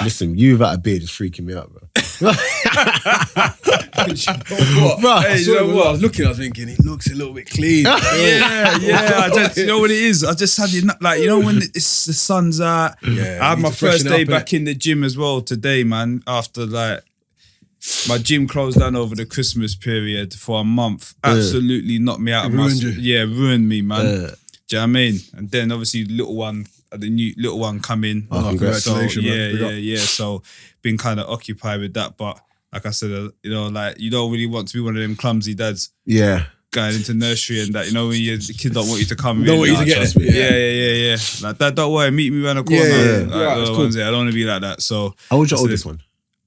Listen, you without a beard is freaking me out, bro. You know what? I was looking, I was thinking, he looks a little bit clean. You know what it is? I just had when the sun's out. Yeah, I had my first day back in in the gym as well today, man. After my gym closed down over the Christmas period for a month. Absolutely knocked me out of my... ruined me, man. Do you know what I mean? And then obviously the new little one come in. Oh, congratulations, man. So been kind of occupied with that. But like I said, you don't really want to be one of them clumsy dads. Yeah. Going into nursery and that, when the kids don't want you to come in. Don't want you to get it. Yeah. Like, Dad, don't worry, meet me around the corner. Cool. I don't want to be like that. So how old's your oldest one?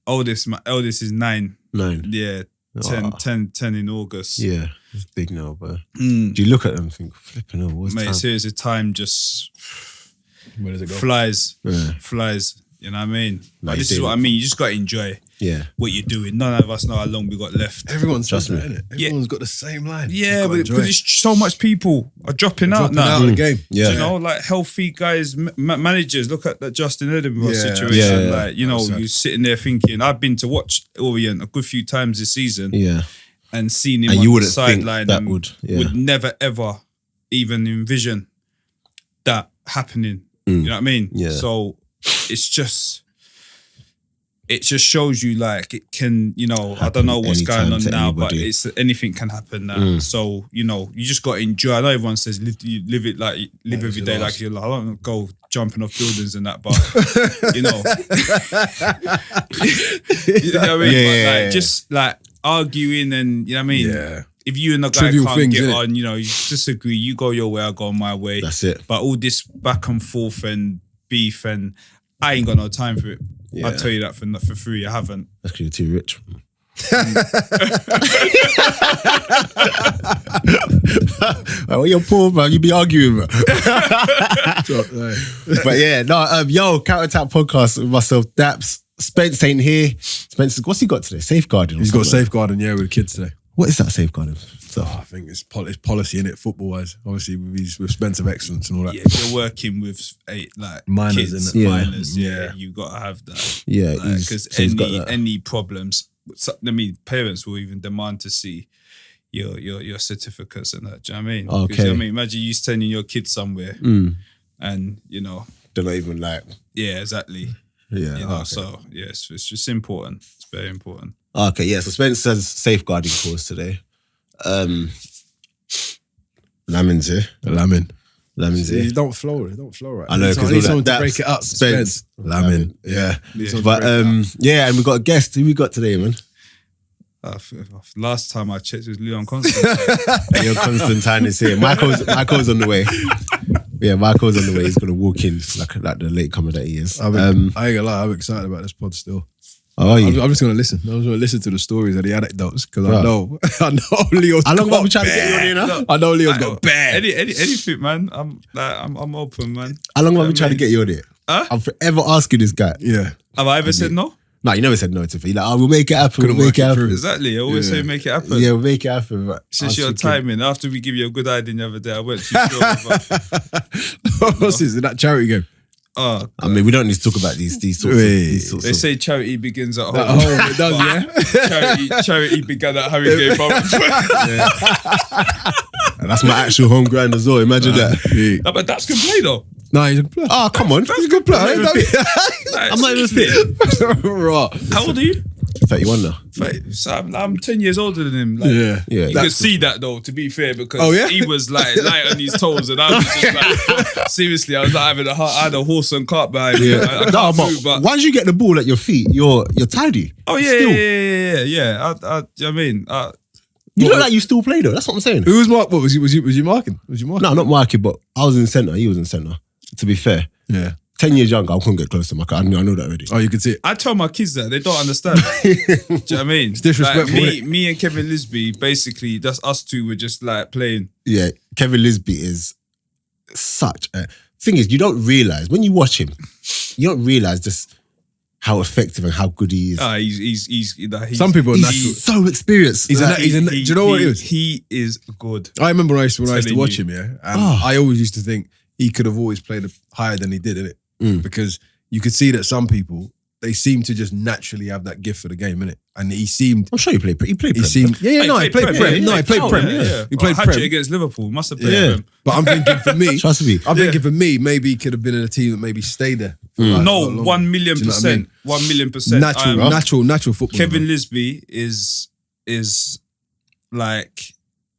My eldest is 9. 9. Yeah. 10 in August. Yeah. It's big now, but do you look at them and think, flipping hell, what's time? Mate, seriously, time just where does it go? Flies. Yeah. Flies. You know what I mean? Like this is what I mean. You just got to enjoy what you're doing. None of us know how long we got left. Everyone's just that, innit? Everyone's got the same line. Yeah, because it's so much people are dropping out now. Out of the game. Yeah. Like healthy guys, managers. Look at that Justin Edinburgh situation. You're sitting there thinking, I've been to watch Orient a good few times this season. Yeah. And seen him and on the sideline and would never ever even envision that happening. You know what I mean? Yeah. So it just shows you like it can, I don't know what's going on now, but anything can happen now. So, you just got to enjoy. I know everyone says live every day like you're like, I don't go jumping off buildings and that, but you know what I mean? But just arguing and you know what I mean? Yeah. If you and the guy Trivial can't things, get innit? on, you disagree, you go your way, I go my way. That's it. But all this back and forth and beef and I ain't got no time for it. Yeah. I'll tell you that for free. I haven't. That's because you're too rich. Well, you're poor, man. You be arguing, man. But yeah, Counter Attack podcast with myself, Daps. Spence ain't here. Spence, what's he got today? Safeguarding. He's got safeguarding, with the kids today. What is that safeguarding stuff? I think it's policy in it, football wise. Obviously, with Spence of Excellence and all that. Yeah, you're working with minors, kids, innit? Minors. Yeah, you got to have that. Yeah, because any problems, parents will even demand to see your certificates and that. Do you know what I mean? Okay. Imagine you sending your kids somewhere and they're not even yeah, exactly. Yeah. So it's just important. It's very important. Okay, yeah. So Spence says safeguarding course today. Lamin's here. Lamin's here. You don't flow right. I know, because I need someone to Daps, break it up. Spence, Lamin. Yeah. But and we got a guest. Who we got today, man? Last time I checked, it was Leon Constantine. Leon Constantine is here. Michael's on the way. Yeah, Michael's on the way. He's gonna walk in like the latecomer that he is. I ain't gonna lie, I'm excited about this pod still. Oh, are you? I'm just gonna listen. I'm just gonna listen to the stories and the anecdotes because I know Leo's. How long have we trying to get you on here now? I know Leo's got bad. Anything, man. I'm open, man. How long have we trying to get you on here? I'm forever asking this guy. Yeah. Have I ever said no? No, you never said no to me. Like, we'll make it happen. We'll make it happen. Exactly. I always say make it happen. Yeah, we'll make it happen. But it's just your timing. After we give you a good idea the other day, I went too sure. What's this? That charity game? Oh, I mean, we don't need to talk about these sorts They say charity begins at home. At home, it does, yeah. Charity began at Harrogate. And that's my actual home ground as well. Imagine that. No, but Daps can play though. No, he's a good player. Oh, come on. He's a good player. I'm not even fit. Right. How old are you? 31 now. So I'm 10 years older than him. Yeah. You could see that though, to be fair, because he was light on his toes and I was just seriously, I was I had a horse and cart behind me. But once you get the ball at your feet, you're tidy. Oh yeah. You look like you still play though. That's what I'm saying. Who was Mark? What was you marking? No, not marking, but I was in centre. He was in centre. To be fair. Yeah. 10 years younger, I couldn't get close to him. I know that already. Oh, you can see it. I tell my kids that. They don't understand. Do you know what I mean? It's disrespectful. Me and Kevin Lisby, basically, that's us two were just playing. Yeah, Kevin Lisby is such a... Thing is, you don't realise, when you watch him, you don't realise just how effective and how good he is. He's some people are natural. He's so experienced. Do you know what it is? He is good. I remember when I used to watch him, and I always used to think he could have always played higher than he did, innit? Because you could see that some people, they seem to just naturally have that gift for the game, innit? And he seemed. I'm sure he played. He played. He seemed. Prem. He played Prem. No, he played Prem. Yeah, he played Prem. Prem against Liverpool. Must have played Prem. But I'm thinking for me, Trust me. I'm thinking for me, maybe he could have been in a team that maybe stayed there. No, 1 million %. 1 million %. Natural football. Kevin Lisby is like.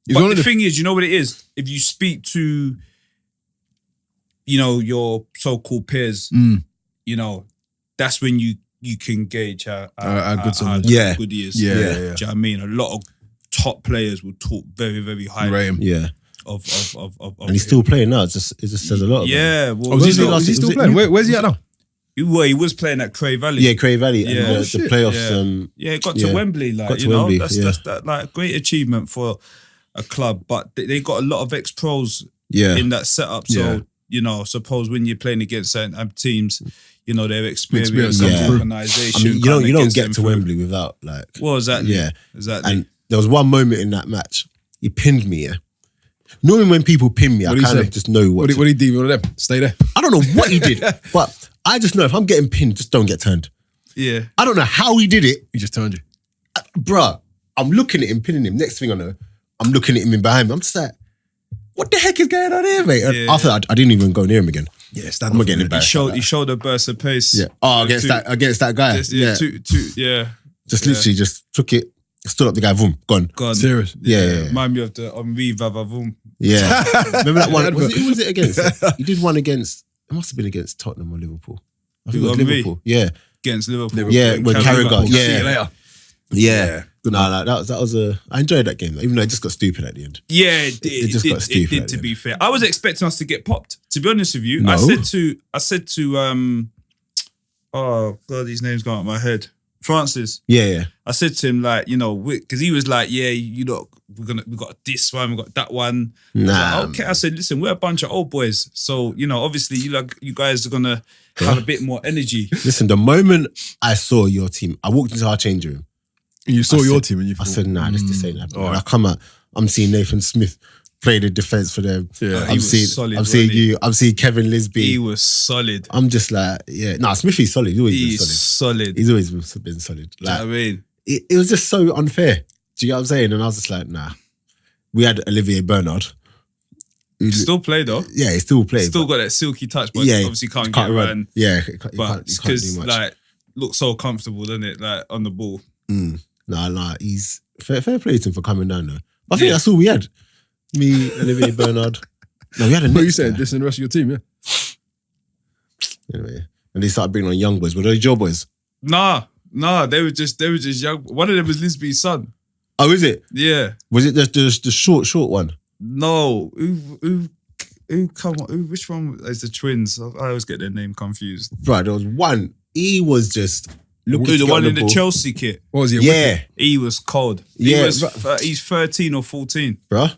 He's But the thing is, you know what it is? If you speak to, you know, your so-called peers, you know, that's when you can gauge how good he is. Yeah. Do you know what I mean? A lot of top players will talk very, very highly. Yeah. Of and he's still playing now. It just says a lot. Yeah. Well, is he still playing? Where's he at now? Well, he was playing at Cray Valley. Yeah, Cray Valley. And the playoffs. It got to Wembley. Like, got to you know, Wembley, that's that like great achievement for a club. But they got a lot of ex-pros in that setup. So, you know, suppose when you're playing against certain teams, you know, their experience and organisation. I mean, you don't get to Wembley without like. Well, exactly. Yeah, exactly. And there was one moment in that match. He pinned me. Yeah. Normally when people pin me, I kind of just know what. What did he do? One of them? Stay there. I don't know what he did, but I just know if I'm getting pinned, just don't get turned. Yeah. I don't know how he did it. He just turned you. Bruh, I'm looking at him, pinning him. Next thing I know, I'm looking at him in behind me. I'm just like, what the heck is going on here, mate? And after that, I didn't even go near him again. Yeah, I'm not getting embarrassed. He showed a burst of pace. Yeah. Oh, against that guy. Just literally just took it, stood up the guy, boom, gone. Serious? Yeah. Remind me of the Henri Vavavoom. Yeah. Remember that one? Who was it against? He did one against, it must have been against Tottenham or Liverpool. I think it was Liverpool. Yeah. Against Liverpool. Yeah, when Carragher. See you later. Yeah. No, that was I enjoyed that game, even though it just got stupid at the end. Yeah, it did to be fair. I was expecting us to get popped. To be honest with you, I said to oh God, his name's gone out of my head. Francis. Yeah. I said to him like, you know, because he was like, yeah, you know, we got this one, we got that one. Nah. Okay, I said, listen, we're a bunch of old boys, so you know, obviously, you guys are gonna have a bit more energy. Listen, the moment I saw your team, I walked into our changing room. You saw your team and you thought, I said, nah, this ain't happening. I come out, I'm seeing Nathan Smith play the defense for them. Yeah, he was solid. I'm seeing you. I'm seeing Kevin Lisby. He was solid. I'm just like, Smithy's solid. He's always been solid. He's always been solid. Like, do you know what I mean? It was just so unfair. Do you get what I'm saying? And I was just like, nah. We had Olivier Bernard. Still play though. Yeah, he still plays. Still got that silky touch, but obviously can't get around. Yeah, but because like looks so comfortable, doesn't it? Like on the ball. Nah. He's fair play to him for coming down though. I think that's all we had. Me, Olivier Bernard. No, we had a. What you said? This and the rest of your team, yeah. Anyway, and they started bringing on young boys. Were those your boys? Nah. They were just young. One of them was Lisby's son. Oh, is it? Yeah. Was it the short one? No. Who? Come on. Which one is the twins? I always get their name confused. Right, there was one. He was just looking. The one in the Chelsea kit. What was he? Yeah. He was cold. He's 13 or 14. Bruh.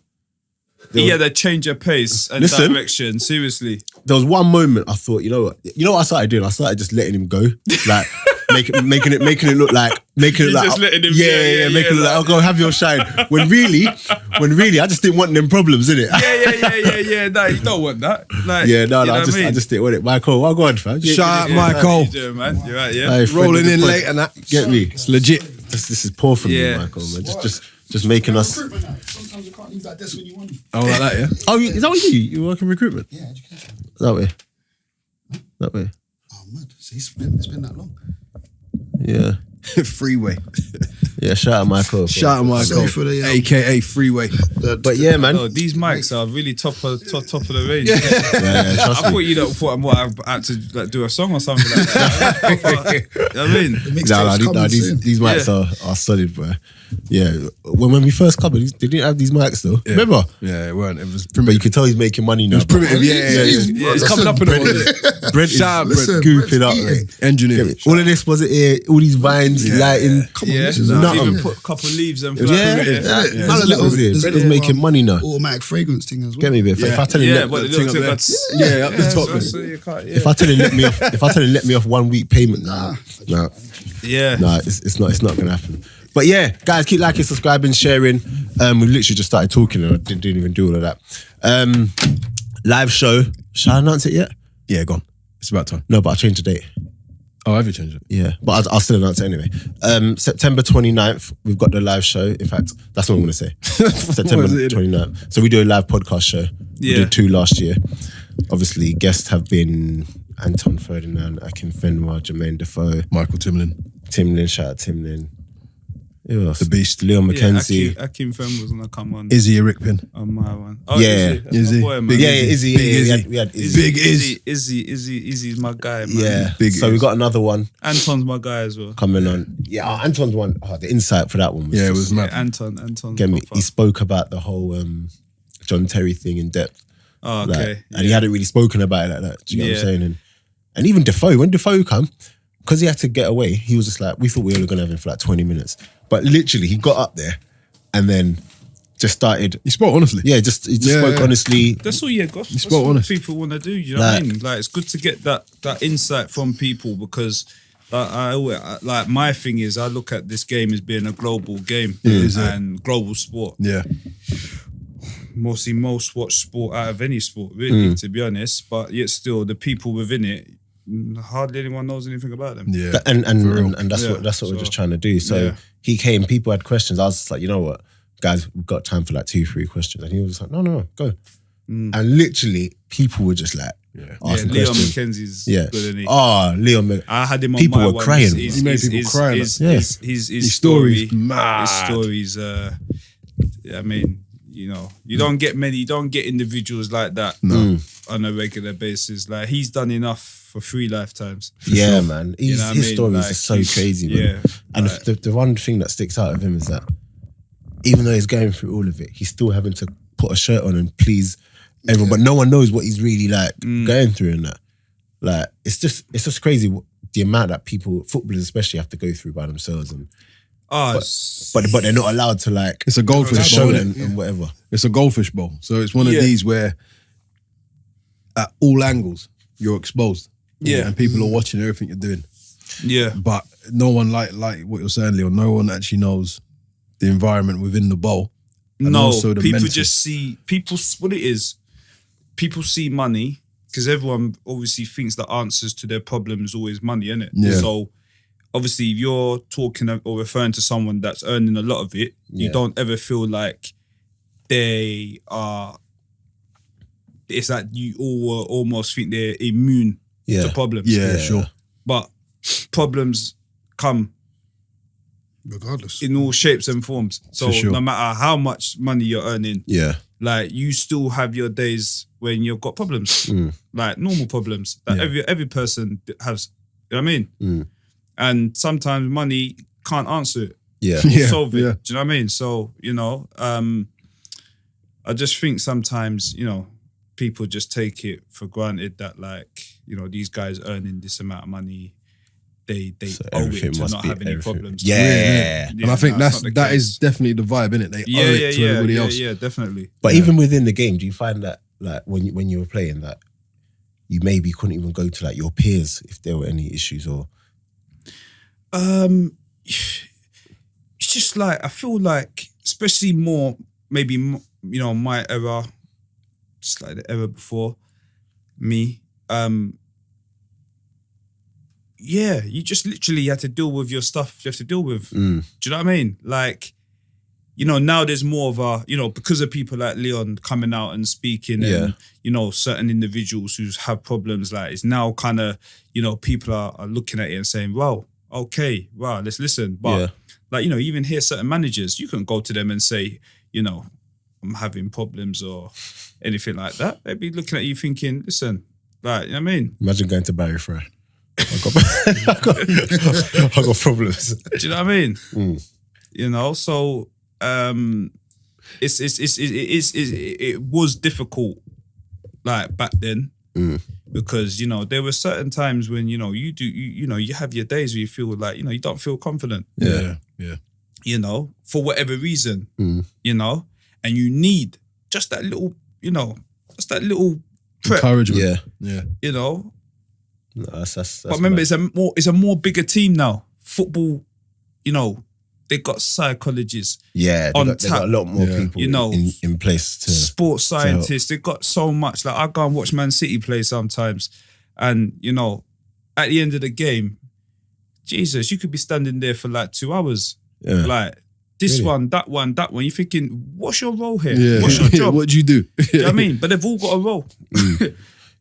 He had a change of pace and direction. Seriously. There was one moment I thought, you know what I started doing? I started just letting him go. Like making it look like just letting him making it look like, I'll go have your shine. When really I just didn't want them problems, innit? Yeah. No, you don't want that. Like, I just didn't want it. Michael, well, go on, fam. Shout out Michael. How you doing, man? You right, yeah? Hey, rolling in late and that. Get me? It's legit. This is poor from me, Michael, man. Just making us. Sometimes you can't use that desk when you want to. Oh, like that, yeah? Oh, is that what you work in recruitment? Yeah, education. That way. Oh, mad. See, it's been that long. Yeah. Freeway. Yeah, shout out Michael. Sorry for the, AKA Freeway. But yeah, man. No, these mics are really top of the range. Yeah, I thought you thought I had to like do a song or something like that. You know what I mean? These mics are solid, bro. Yeah, when we first covered, they didn't have these mics though. Yeah. Remember? Yeah, it weren't. It was primitive. But you could tell he's making money now. It was primitive. Yeah. It's coming up in the Brent is scooping up. Engineer. All of this wasn't here. All these vines, lighting. Come on, even put a couple of leaves and none of that was here. Brent was making money now. Automatic fragrance thing as well. Get me, babe. If I tell him, up the top. If I tell him let me off 1 week payment, nah, it's not gonna happen. But yeah, guys, keep liking, subscribing, sharing. We literally just started talking and I didn't even do all of that. Live show. Shall I announce it yet? Yeah, go on. It's about time. No, but I changed the date. Oh, have you changed it? Yeah, but I'll still announce it anyway. September 29th, we've got the live show. In fact, that's what I'm going to say. September 29th. So we do a live podcast show. We did 2 last year. Obviously, guests have been Anton Ferdinand, Akin Fenwa, Jermaine Defoe, Michael Timlin, shout out Timlin. Who else? The Beast, Leon McKenzie. Akim Fem was gonna come on. Izzy Erikpin. On my one. Oh, yeah, Izzy. Izzy. Boy, man. Izzy. Big Izzy. We had Izzy. Izzy's my guy, man. Yeah, Big so we got another one Anton's my guy as well. coming on. Yeah, Anton's one. The insight for that one was Yeah, it just- was mad. Anton. Get me? He spoke about the whole John Terry thing in depth. Oh, Like, okay. and he hadn't really spoken about it like that. Do you get what I'm Yeah. saying? And even Defoe, when Defoe come, because he had to get away, he was just like, we thought we were only going to have him for like 20 minutes. But literally, he got up there and then just started. He spoke honestly. Yeah, he just spoke honestly. That's all you got. That's spoke what honest. people want to do. You know what I mean? Like, it's good to get that insight from people because like my thing is I look at this game as being a global game and global sport. Yeah. Mostly most watch sport out of any sport, really, to be honest. But yet still, the people within it, hardly anyone knows anything about them. Yeah. And that's what we're just trying to do. So he came, people had questions. I was just like, you know what, guys, we've got time for like 2-3 questions. And he was just like, no, go. And literally, people were just like, asking Leon questions. McKenzie's good, isn't he? Oh, Leon. I had him on People my were one. crying. His, He made people cry. His story's story, mad. His stories. I mean, you know, you don't get individuals like that on a regular basis. Like he's done enough for 3 lifetimes. Yeah, man. You know what I His mean? stories Like, are so crazy, man. yeah, And like- the one thing that sticks out of him is that even though he's going through all of it, he's still having to put a shirt on and please everyone. But no one knows what he's really like going through and that. Like it's just crazy the amount that people, footballers especially, have to go through by themselves. And but they're not allowed to like. It's a goldfish show bowl, and, innit? and whatever. It's a goldfish bowl. So it's one of these where at all angles you're exposed. Yeah. And people are watching everything you're doing. Yeah. But no one, like what you're saying, Leon, no one actually knows the environment within the bowl. And No, also the people mental. just see what it is. People see money because everyone obviously thinks the answers to their problem is always money, innit? Yeah. So obviously, if you're talking or referring to someone that's earning a lot of it, you don't ever feel like they are. It's like you all almost think they're immune to problems. Yeah, sure. But problems come Regardless. in all shapes and forms. So For sure. no matter how much money you're earning, Yeah. like you still have your days when you've got problems, like normal problems that every person has. You know what I mean? And sometimes money can't answer it. Yeah. Or solve it. yeah. Do you know what I mean? So I just think sometimes people just take it for granted that these guys earning this amount of money, they owe everything it to must not be have any everything. problems. Yeah. And I think that's not the that case. is definitely the vibe, innit? They owe it to everybody else. Yeah, definitely. But even within the game, do you find that like when you were playing that you maybe couldn't even go to like your peers if there were any issues or? It's just like I feel like, especially more maybe my era, just like the era before me. You just literally had to deal with your stuff you have to deal with. Do you know what I mean? Like, now there's more of a, because of people like Leon coming out and speaking and, certain individuals who have problems, like it's now kind of, people are looking at it and saying, wow, okay, wow, let's listen. But like, even here, certain managers, you can go to them and say, I'm having problems or anything like that. They'd be looking at you thinking, listen, like, you know what I mean? Imagine going to Barry Fry. I got problems. Do you know what I mean? So it was difficult like back then because there were certain times when you have your days where you feel like you don't feel confident. Yeah. For whatever reason, and you need just that little prep. Encouragement. Yeah. No, that's But remember, mad. it's a more bigger team now. Football, they got psychologists, Yeah, on they got a lot more Yeah. people in place to sports scientists. They got so much. Like I go and watch Man City play sometimes, and at the end of the game, Jesus, you could be standing there for like 2 hours. Yeah. Like, this Really? one, that one, that one. You're thinking, what's your role here? Yeah. What's your job? What do you do? Do you know what I mean? But they've all got a role.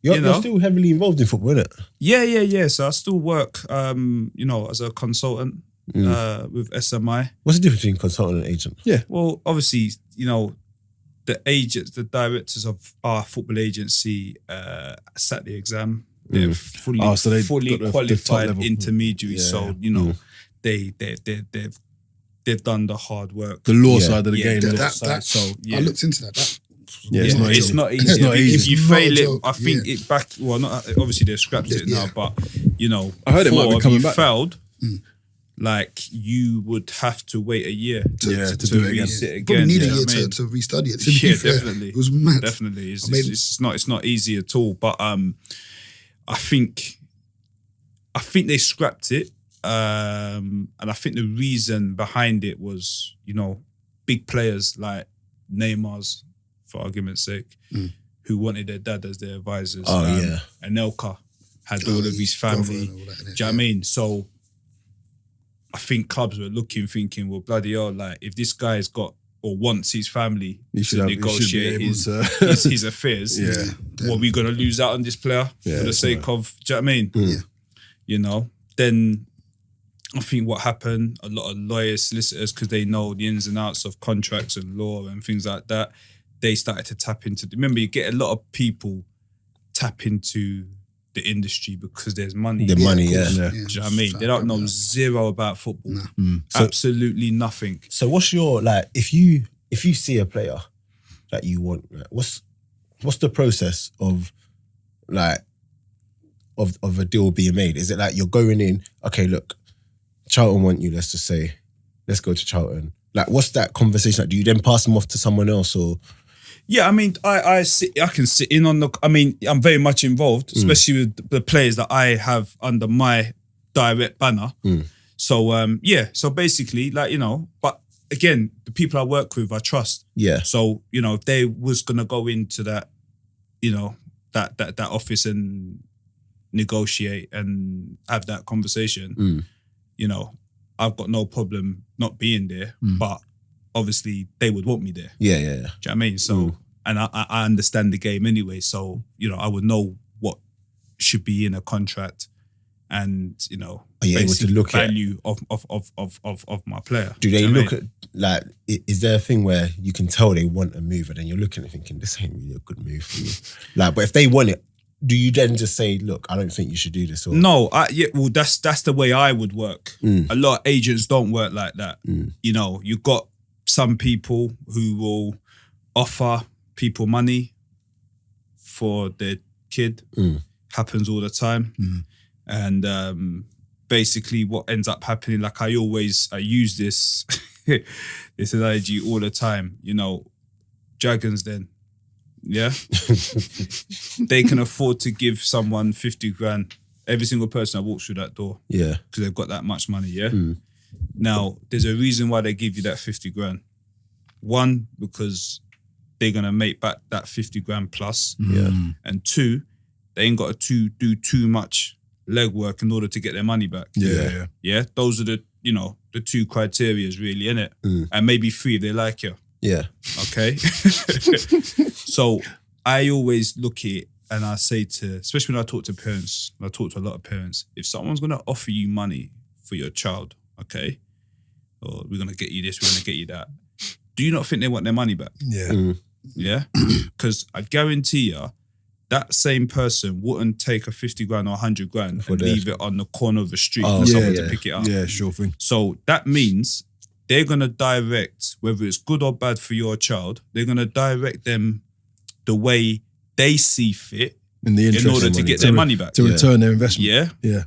You're still heavily involved in football, innit? Yeah. So I still work, as a consultant with SMI. What's the difference between consultant and agent? Well, obviously, the directors of our football agency sat the exam. They're fully so they've fully got the qualified top level. intermediaries. So they've done the hard work. The law side of the game. I looked into that. It's not easy. It's not easy. If you It's not fail a it, joke. I think it back. Well, not obviously they've scrapped it now, but I heard it might be coming back. Failed. Like you would have to wait a year to do it again. resit again. Probably need a you know year what I mean? to restudy it. To be fair. Definitely. It was mad. Definitely, it's not easy at all. But I think they scrapped it, and I think the reason behind it was big players like Neymar's, for argument's sake, who wanted their dad as their advisors. And Elka had all of his family. Do you know what I mean? So I think clubs were thinking, well, bloody hell, like if this guy's got or wants his family to negotiate his affairs, what are we going to lose out on this player for the sake of, do you know what I mean? Then I think what happened, a lot of lawyers, solicitors, because they know the ins and outs of contracts and law and things like that, they started to tap into, remember you get a lot of people tap into the industry because there's money. The money, Do you know what I mean? They don't know zero about football. Absolutely nothing. So what's your, like, if you see a player that you want, like, what's the process of a deal being made? Is it like you're going in, okay, look, Charlton want you, let's just say, let's go to Charlton. Like, what's that conversation like? Do you then pass them off to someone else or? Yeah, I mean, I can sit in on I'm very much involved, especially with the players that I have under my direct banner. So, so basically, but again, the people I work with, I trust. Yeah. So, if they was going to go into that, that office and negotiate and have that conversation, I've got no problem not being there, but obviously they would want me there. Yeah. Do you know what I mean? So, and I understand the game anyway. So, I would know what should be in a contract and, are you able to look at value of my player. Do they look at, like, is there a thing where you can tell they want a move and then you're looking and thinking, this ain't really a good move for me? Like, but if they want it, do you then just say, look, I don't think you should do this? Or? No, that's the way I would work. A lot of agents don't work like that. You've got some people who will offer people money for their kid. Happens all the time. And basically what ends up happening, like I use this this analogy all the time, Dragons then, they can afford to give someone 50 grand, every single person that walks through that door. Yeah. Because they've got that much money, Now, there's a reason why they give you that 50 grand. One, because they're going to make back that 50 grand plus. And two, they ain't got to do too much legwork in order to get their money back. Yeah. Those are the two criterias really, innit? And maybe three if they like you. Yeah. Okay. So I always look at it and I say especially when I talk to parents, and I talk to a lot of parents, if someone's going to offer you money for your child, okay, or we're going to get you this, we're going to get you that, do you not think they want their money back? Yeah? Because I guarantee you, that same person wouldn't take a 50 grand or 100 grand and leave it on the corner of the street for someone to pick it up. Yeah, sure thing. So that means they're going to direct, whether it's good or bad for your child, they're going to direct them the way they see fit in order to get their money back. To return their investment. Yeah.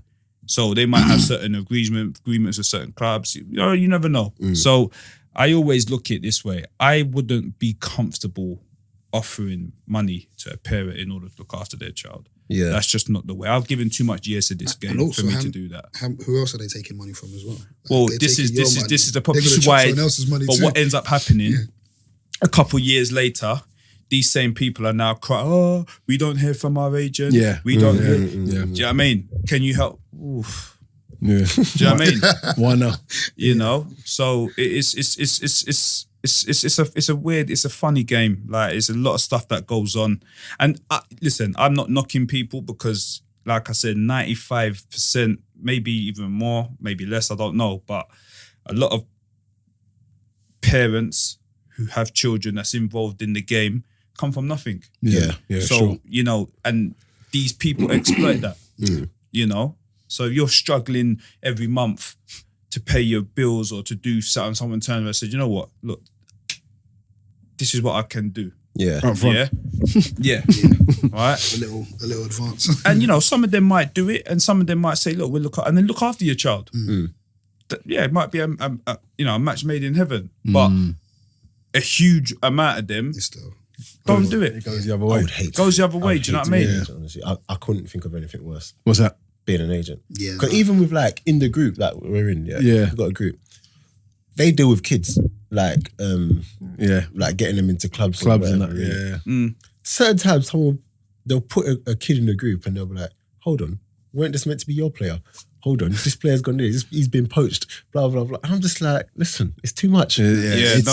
So they might have certain agreements with certain clubs. You never know. So I always look at it this way. I wouldn't be comfortable offering money to a parent in order to look after their child. Yeah. That's just not the way. I've given too much years to this game for me to do that. Who else are they taking money from as well? Well, this is the problem. This is why. But what ends up happening, a couple years later, these same people are now crying, oh, we don't hear from our agent. Yeah. We don't hear. Do you know what I mean? Can you help? Oof. Yeah. Do you know what I mean? Why not? You know, so it's a weird, it's a funny game. Like, it's a lot of stuff that goes on. And listen, I'm not knocking people because, like I said, 95%, maybe even more, maybe less, I don't know. But a lot of parents who have children that's involved in the game come from nothing. Yeah. So, sure. you know, and these people exploit that, you know? So if you're struggling every month to pay your bills or to do something, someone turns around and said, you know what, look, this is what I can do. Yeah. Up front. Yeah. Right? A little advance. And, you know, some of them might do it and some of them might say, look, we'll look after your child. Yeah, it might be a match made in heaven, but a huge amount of them don't do it. It goes the other I way. would hate Goes the other way, do you know what I mean? Honestly, I couldn't think of anything worse. What's that? Being an agent. Yeah. Because even with like in the group that we're in, Yeah. we've got a group. They deal with kids, like like getting them into clubs Clubs or and whatever, that. really. Yeah. Certain times they'll put a kid in the group and they'll be like, hold on, weren't this meant to be your player? Hold on, this player's gone there, he's been poached, blah, blah, blah. And I'm just like, listen, it's too much. There's a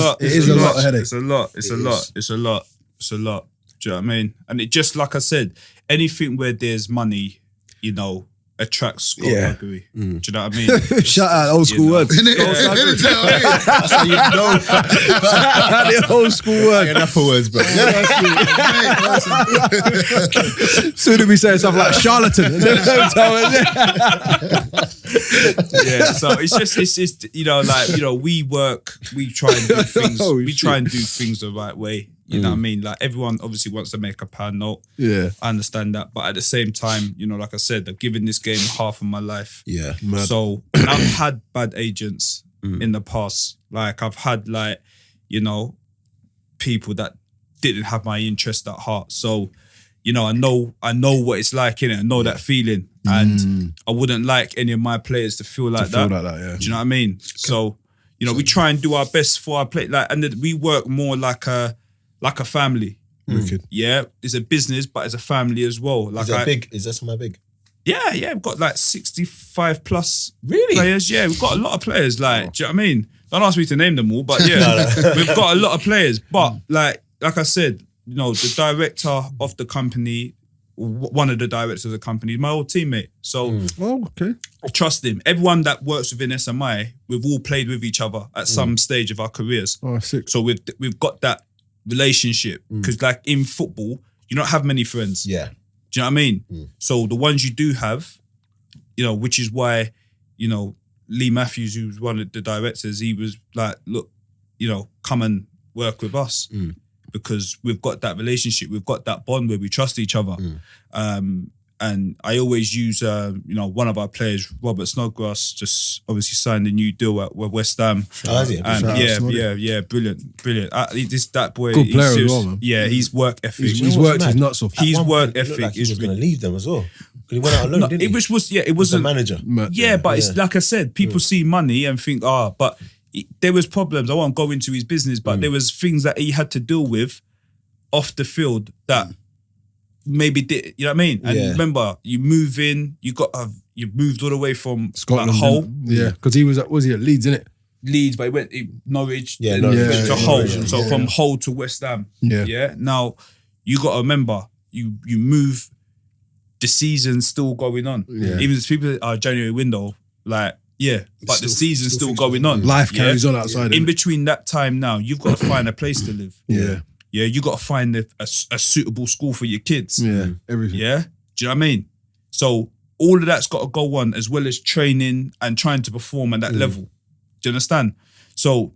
lot. It is a lot of headache. It's a lot. It's a lot. Do you know what I mean? And it just, like I said, anything where there's money, you know, attracts skullduggery. Do you know what I mean? Shout out old school words. That's how you know. The old school word. Enough for words, bro. Soon to be saying stuff like charlatan. So it's just you know, like, you know, we try and do things. Try and do things the right way. You know what I mean? Like, everyone obviously wants to make a pound note. Yeah. I understand that. But at the same time, you know, like I said, I've given this game half of my life. Yeah. Mad. So I've had bad agents in the past. Like, I've had, like, you know, people that didn't have my interest at heart. So, you know, I know what it's like, innit? I know that feeling. And I wouldn't like any of my players to feel like that. Yeah. Do you know what I mean? So, you know, we try and do our best for our play. Like, and we work more like a family. Wicked. Yeah, it's a business, but it's a family as well. Like, Is that somewhere big? Yeah, we've got like 65 plus Really? players. Yeah, we've got a lot of players. Like, do you know what I mean? Don't ask me to name them all, but yeah, we've got a lot of players. But like I said, you know, the director of the company, one of the directors of the company, is my old teammate. So okay. I trust him. Everyone that works within SMI, we've all played with each other at some stage of our careers. Oh, sick. So we've got that relationship, because like in football, you don't have many friends. Yeah. Do you know what I mean? So the ones you do have, you know, which is why, you know, Lee Matthews, who's one of the directors, he was like, look, you know, come and work with us, because we've got that relationship, we've got that bond where we trust each other. And I always use, you know, one of our players, Robert Snodgrass, just obviously signed a new deal at West Ham. Oh, has he? And brilliant. That boy, Good he's player as serious. well, man. Yeah, his work ethic. He's worked his nuts off. His At one work point, it looked ethic like he is was going to leave them as well. Because he went out alone, didn't he? It Was the wasn't. manager. Yeah, but it's like I said, people see money and think, but there was problems. I won't go into his business, but there was things that he had to deal with off the field that maybe did, you know what I mean? And remember, you move in, you moved all the way from Scotland. like, Hull. Yeah, because he was at Leeds, innit? Leeds, but he went Norwich, Yeah, then Norwich. he went to Yeah, Hull. Norwich, So from Hull to West Ham. Yeah. Now, you got to remember, you move, the season's still going on. Yeah. Even if people are January window, like, but the season's still going on. Life carries on outside. In between that time now, you've got to find a place to live. Yeah. Yeah, you got to find a suitable school for your kids. Yeah, everything. Yeah, do you know what I mean? So all of that's got to go on, as well as training and trying to perform at that level. Do you understand? So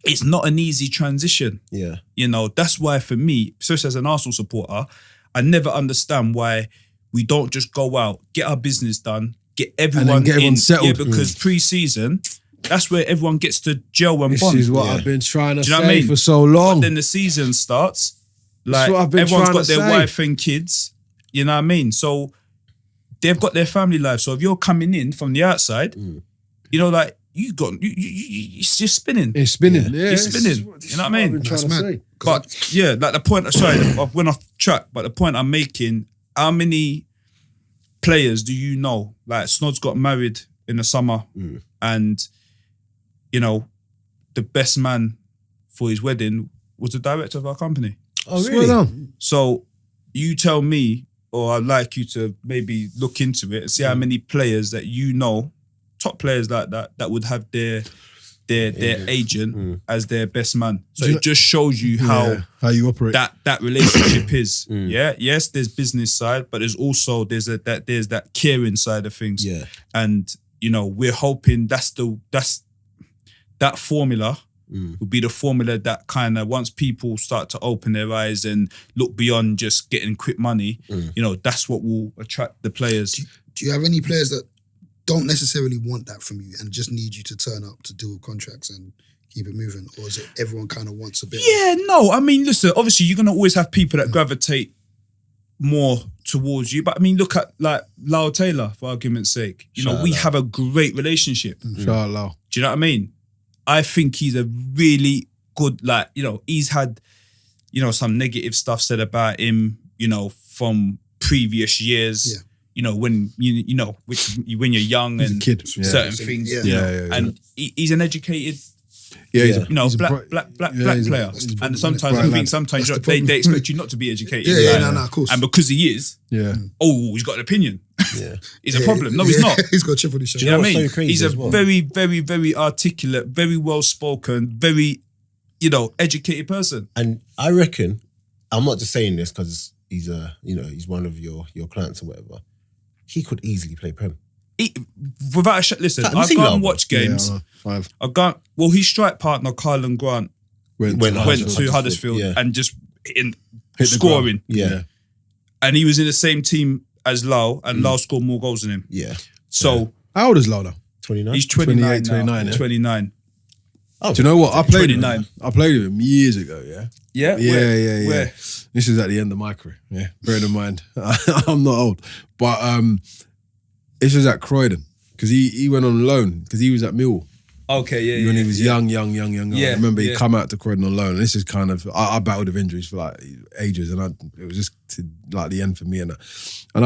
it's not an easy transition. Yeah. You know, that's why for me, especially as an Arsenal supporter, I never understand why we don't just go out, get our business done, get everyone settled. Yeah, because pre-season, that's where everyone gets to gel and This bond. is what I've been trying to Do you know say what I mean? for so long. But then the season starts, like, what I've been everyone's trying got to their say. wife and kids, you know what I mean? So they've got their family life. So if you're coming in from the outside, you know, like, it's just spinning. It's spinning. Yeah, It's spinning. You know what I mean? I've been trying to That's say. But yeah, like the point, sorry, I went off track, but the point I'm making, how many players do you know? Like Snod's got married in the summer, and you know, the best man for his wedding was the director of our company. Oh, really? So you tell me, or I'd like you to maybe look into it and see how many players that you know, top players like that would have their agent as their best man. So it just shows you how you operate. That relationship is. Yeah. Yes, there's business side, but there's also there's that caring side of things. Yeah. And you know, we're hoping that formula would be the formula that kind of once people start to open their eyes and look beyond just getting quick money, you know, that's what will attract the players. Do you have any players that don't necessarily want that from you and just need you to turn up to deal with contracts and keep it moving? Or is it everyone kind of wants a bit? Yeah, no. I mean, listen, obviously you're going to always have people that gravitate more towards you. But I mean, look at like Lyle Taylor, for argument's sake. You know, we have a great relationship. Shout out Lyle. Do you know what I mean? I think he's a really good, like, you know, he's had, you know, some negative stuff said about him, you know, from previous years. Yeah. You know, when you know, when you're young and kid. certain things, Yeah. you know, and he's an educated, He's you know, he's a black he's a- player. he's a And sometimes bright I think lad. sometimes That's they the expect you not to be educated. Yeah, no, of course. And because he is, Yeah. oh, he's got an opinion. Yeah. He's a problem. No, he's not. He's got a chip on his shoulder. You know what I what's mean? so crazy He's a as well? very, very, very articulate, very well spoken, very, you know, educated person. And I reckon, I'm not just saying this because he's he's one of your clients or whatever. He could easily play Prem. Without a shot, listen, Have you I've seen gone and Lyle? watched games. Yeah, I know. 5. I've gone. Well, his strike partner, Kylan Grant, Went Went to went to Huddersfield yeah. and just Hit the scoring. Yeah. And he was in the same team as Lyle, and Lyle scored more goals than him. Yeah. So How old is Lyle now? 29? he's 29 now. 29, yeah. 29. Oh, Do you know what? I played with 29. him. I played with him years ago, yeah? Yeah? Yeah. Where? This is at the end of my career. Yeah, bearing in mind, I'm not old. But this was at Croydon because he went on loan because he was at Millwall. Okay, yeah, When yeah. he was young. Yeah, I remember he yeah. come out to Croydon on loan. And this is kind of, I battled with injuries for like ages and it was just to, like the end for me and that. And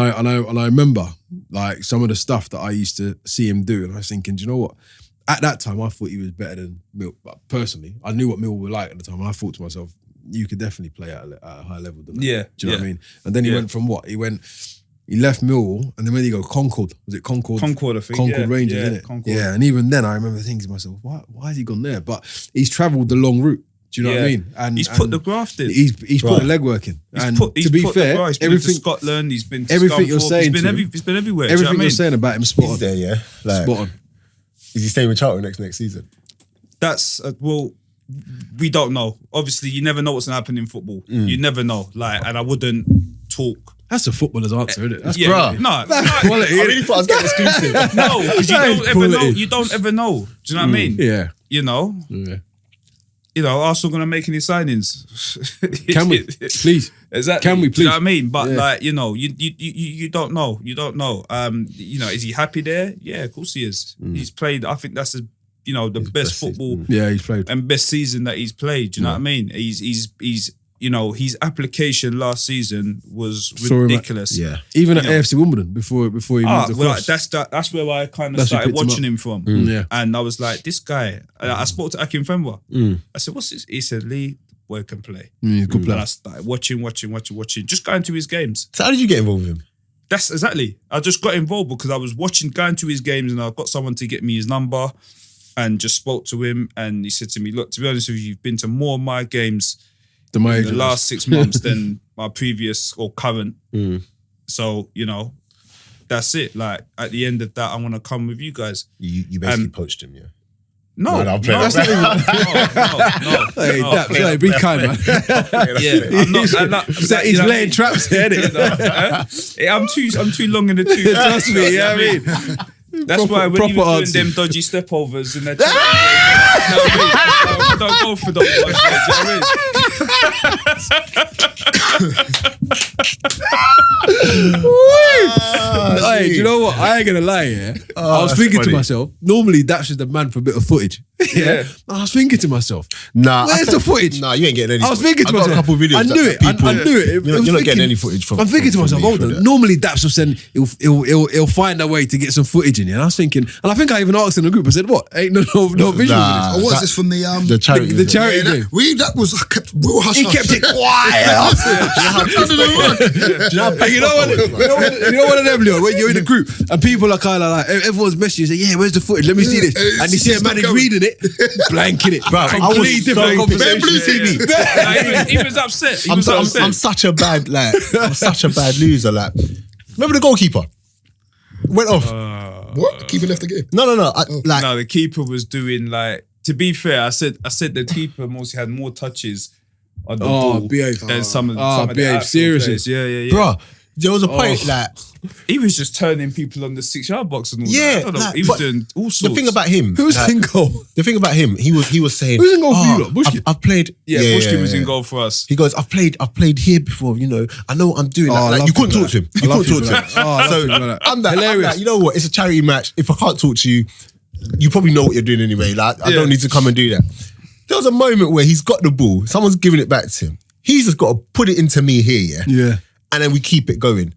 I remember like some of the stuff that I used to see him do and I was thinking, do you know what? At that time, I thought he was better than Mill. But personally, I knew what Mill were like at the time and I thought to myself, you could definitely play at a high level than that. Yeah, Do you know what I yeah. mean? And then he Yeah. went from what? He left Millwall and then where did he go? Concord. Was it Concord? Concord, I think. Concord yeah, Rangers, yeah, isn't it? Concord. Yeah, and even then I remember thinking to myself, why has he gone there? But he's travelled the long route. Do you know what I Yeah. mean? And He's put the graft in. He's put the legwork in. And He's to be put fair, the he's been everything to Scotland, he's been to everything you're Scunthorpe, saying to him, he's been everywhere. do you know everything what I you're mean? saying about him, spot He's on. there, yeah. Like, Spot on. is he staying with Charlton next season? That's well, we don't know. Obviously, you never know what's gonna happen in football. You never know. Like, and I wouldn't talk. That's a footballer's answer, isn't it? That's Yeah, bruh. no, quality. I really thought I was getting exclusive. no, because you That is don't ever know. quality. You don't ever know. Do you know what I mean? Yeah. You know, Arsenal gonna make any signings? Can we? Please. Exactly. Can we, Do you know please? what I mean? But Yeah. like, you know, you don't know. You don't know. You know, is he happy there? Yeah, of course he is. He's played. I think that's the best best football Yeah, he's played. and best season that he's played. Do you know what I mean? He's you know, his application last season was Saw him at- ridiculous. Yeah. Even at You know. AFC Wimbledon before he moved across. Well, that's where I kind of That's who started picked him watching up. him from. Yeah. And I was like, this guy. I spoke to Akin Femwa. I said, what's this? He said, Lee, boy can play. He's a good And player. I started watching, just going to his games. So how did you get involved with him? That's exactly. I just got involved because I was going to his games and I got someone to get me his number and just spoke to him and he said to me, look, to be honest with you, you've been to more of my games in the last 6 months than my previous or current. So, you know, that's it. Like, at the end of that, I want to come with you guys. You basically poached him, yeah. No, I'm playing. no, Hey, no. Daps, hey, be kind, man. Yeah, I'm not. He's laying traps here, innit? I'm too long in the tooth. Trust me, you know what I mean? That's why when he proper was doing answer. them dodgy stepovers in that, you know what I mean? Don't go for those ones. Hey, do you know what? I ain't gonna lie, yeah. I was that's thinking to funny. myself, normally Daps is the man for a bit of footage. Yeah. I was thinking to myself, Nah, where's the footage? Nah, you ain't getting any. I was thinking to I got myself, a couple of videos. I knew it. I knew it. You're not getting any footage from. I'm thinking to from myself, me hold for on. that. Normally Daps will send, he'll find a way to get some footage in. And I was thinking, and I think I even asked in the group. I said, what? Ain't no visual. Nah. Or was this from the charity? The charity yeah, thing. that was kept real hush. He kept it quiet. You know one of them, Leo, when you're in a group and people are kind of like, everyone's messaging, say, yeah, where's the footage? Let me see this. And you see a man is reading it, blanking it. Bro, I was different so conversation. He was upset. I'm such a bad I'm such a bad loser. Like, remember the goalkeeper went off. What? Keeper left the game? No. No, the keeper was doing like. To be fair, I said the keeper mostly had more touches on the ball than some of the behave. Seriously. players. Yeah. Bro, there was a point like he was just turning people on the 6-yard box and all Yeah, that. I don't know. like, He was but doing all sorts. the thing about him. Who's in goal? The thing about him, he was saying, Who's in goal for you lot? Bushkin? I've played. Bushkin was in goal for us. He goes, I've played here before. You know, I know what I'm doing. I Like, love you couldn't people talk to him. like You that. I couldn't love talk to him. people like that. I love So people like that. I'm that. Hilarious. You know what? It's a charity match. If I can't talk to you, you probably know what you're doing anyway. Like I don't need to come and do that. There was a moment where he's got the ball. Someone's giving it back to him. He's just got to put it into me here, Yeah. and then we keep it going.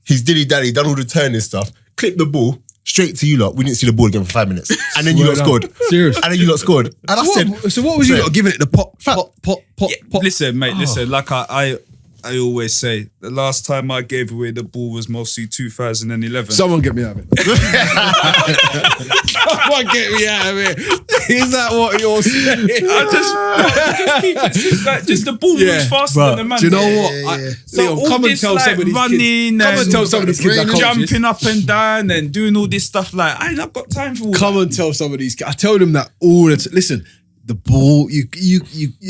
He's dilly-dally, done all the turning stuff, clipped the ball straight to you lot. We didn't see the ball again for 5 minutes. And then you lot scored. Serious. And then you lot scored. And I said... So what was you lot giving it the pop? Listen, mate, listen. Like I always say, the last time I gave away the ball was mostly 2011. Someone get me out of it. Someone get me out of it. Is that what you're saying? I just keep it simple, like, just the ball moves faster than the man. Do you know what? Yeah. So Leon, all come and this tell like some of these running kids. Come and tell some of these kids. I can't jumping up and down and doing all this stuff. Like I ain't not got time for all Come that. and tell some of these kids. I tell them that all the time. Listen, the ball, you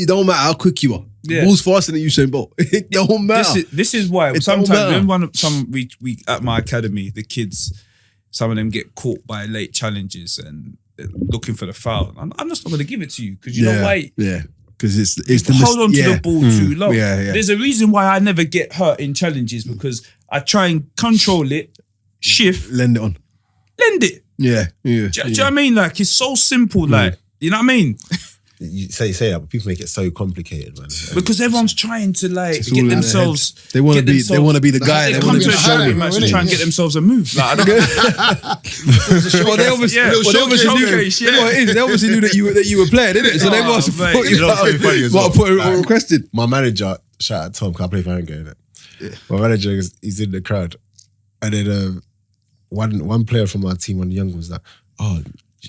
don't matter how quick you are. The ball's faster than Usain Bolt. It don't matter. This is why It sometimes don't matter. when we at my academy, the kids, some of them get caught by late challenges and looking for the foul. I'm just not going to give it to you because you know why. Yeah, because it's the Hold on to the ball too long. Yeah. There's a reason why I never get hurt in challenges because I try and control it, shift, Lend it on. lend it. Yeah. Do you know what I mean? Like it's so simple. Like you know what I mean? You say that, but people make it so complicated, man. Because everyone's trying to like It's all get in their themselves. heads. They want to be. They want to be the guy. They They come want to to a be charity shown. match to try and get themselves a move. Like, I don't Well, they obviously, Yeah. well, they obviously knew. Showcase, You know what it is? They obviously knew that you were playing, didn't it? So they Oh, must have mate. put You know what's so funny as well? put Like, requested. My manager, shout out Tom, because I play Vango, innit? My manager, he's in the crowd. And then one player from our team, one of the young ones, like, oh,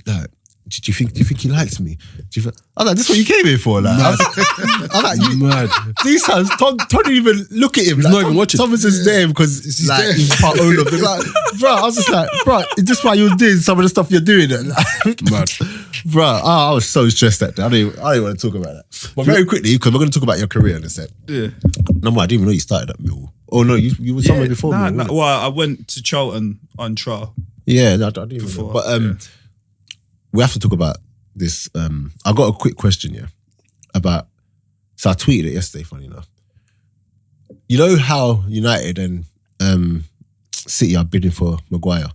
like, do you think he likes me? I was like, this is what you came here for? Like, I was like, you Mad. these times, Tom didn't even look at him. Like, not even watching. Thomas is there because like, there. he's part owner of the like, bro, I was just like, bro, is this why you're doing some of the stuff you're doing? Like, Mad. bro, I was so stressed that day. I didn't want to talk about that. But very quickly, because we're going to talk about your career in a sec. Yeah. No, I didn't even know you started at Mill. Oh no, you were somewhere before Nah, Mill. nah. wasn't it? Well, I went to Charlton on trial. Yeah, no, I didn't even know. Before, But we have to talk about this. I got a quick question, yeah, about. So I tweeted it yesterday. Funny enough, you know how United and City are bidding for Maguire.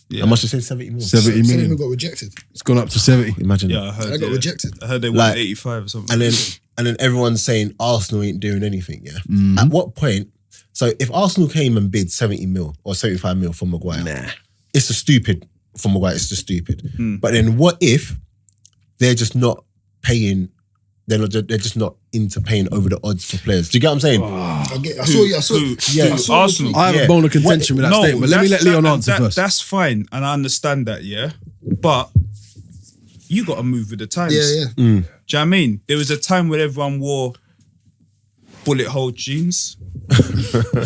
Yeah. How much they say? 70 million. 70 Some of million. them got rejected. It's gone up to 70. Imagine Yeah, I that. heard. They got rejected. I heard they Like- won 85 or something. And then everyone's saying Arsenal ain't doing anything. Yeah. Mm-hmm. At what point? So if Arsenal came and bid 70 mil or 75 mil for Maguire, it's just stupid for Maguire. It's just stupid. But then what if they're just not paying? They're just not into paying over the odds for players. Do you get what I'm saying? I saw you. I saw Who? yeah, Who? I saw Arsenal. the I have Yeah. a bone of contention with that statement. But let me let Leon answer first. That's fine, and I understand that, yeah. But you got to move with the times. tweet. Yeah. Do you know what I mean? There was a time where everyone wore bullet hole jeans,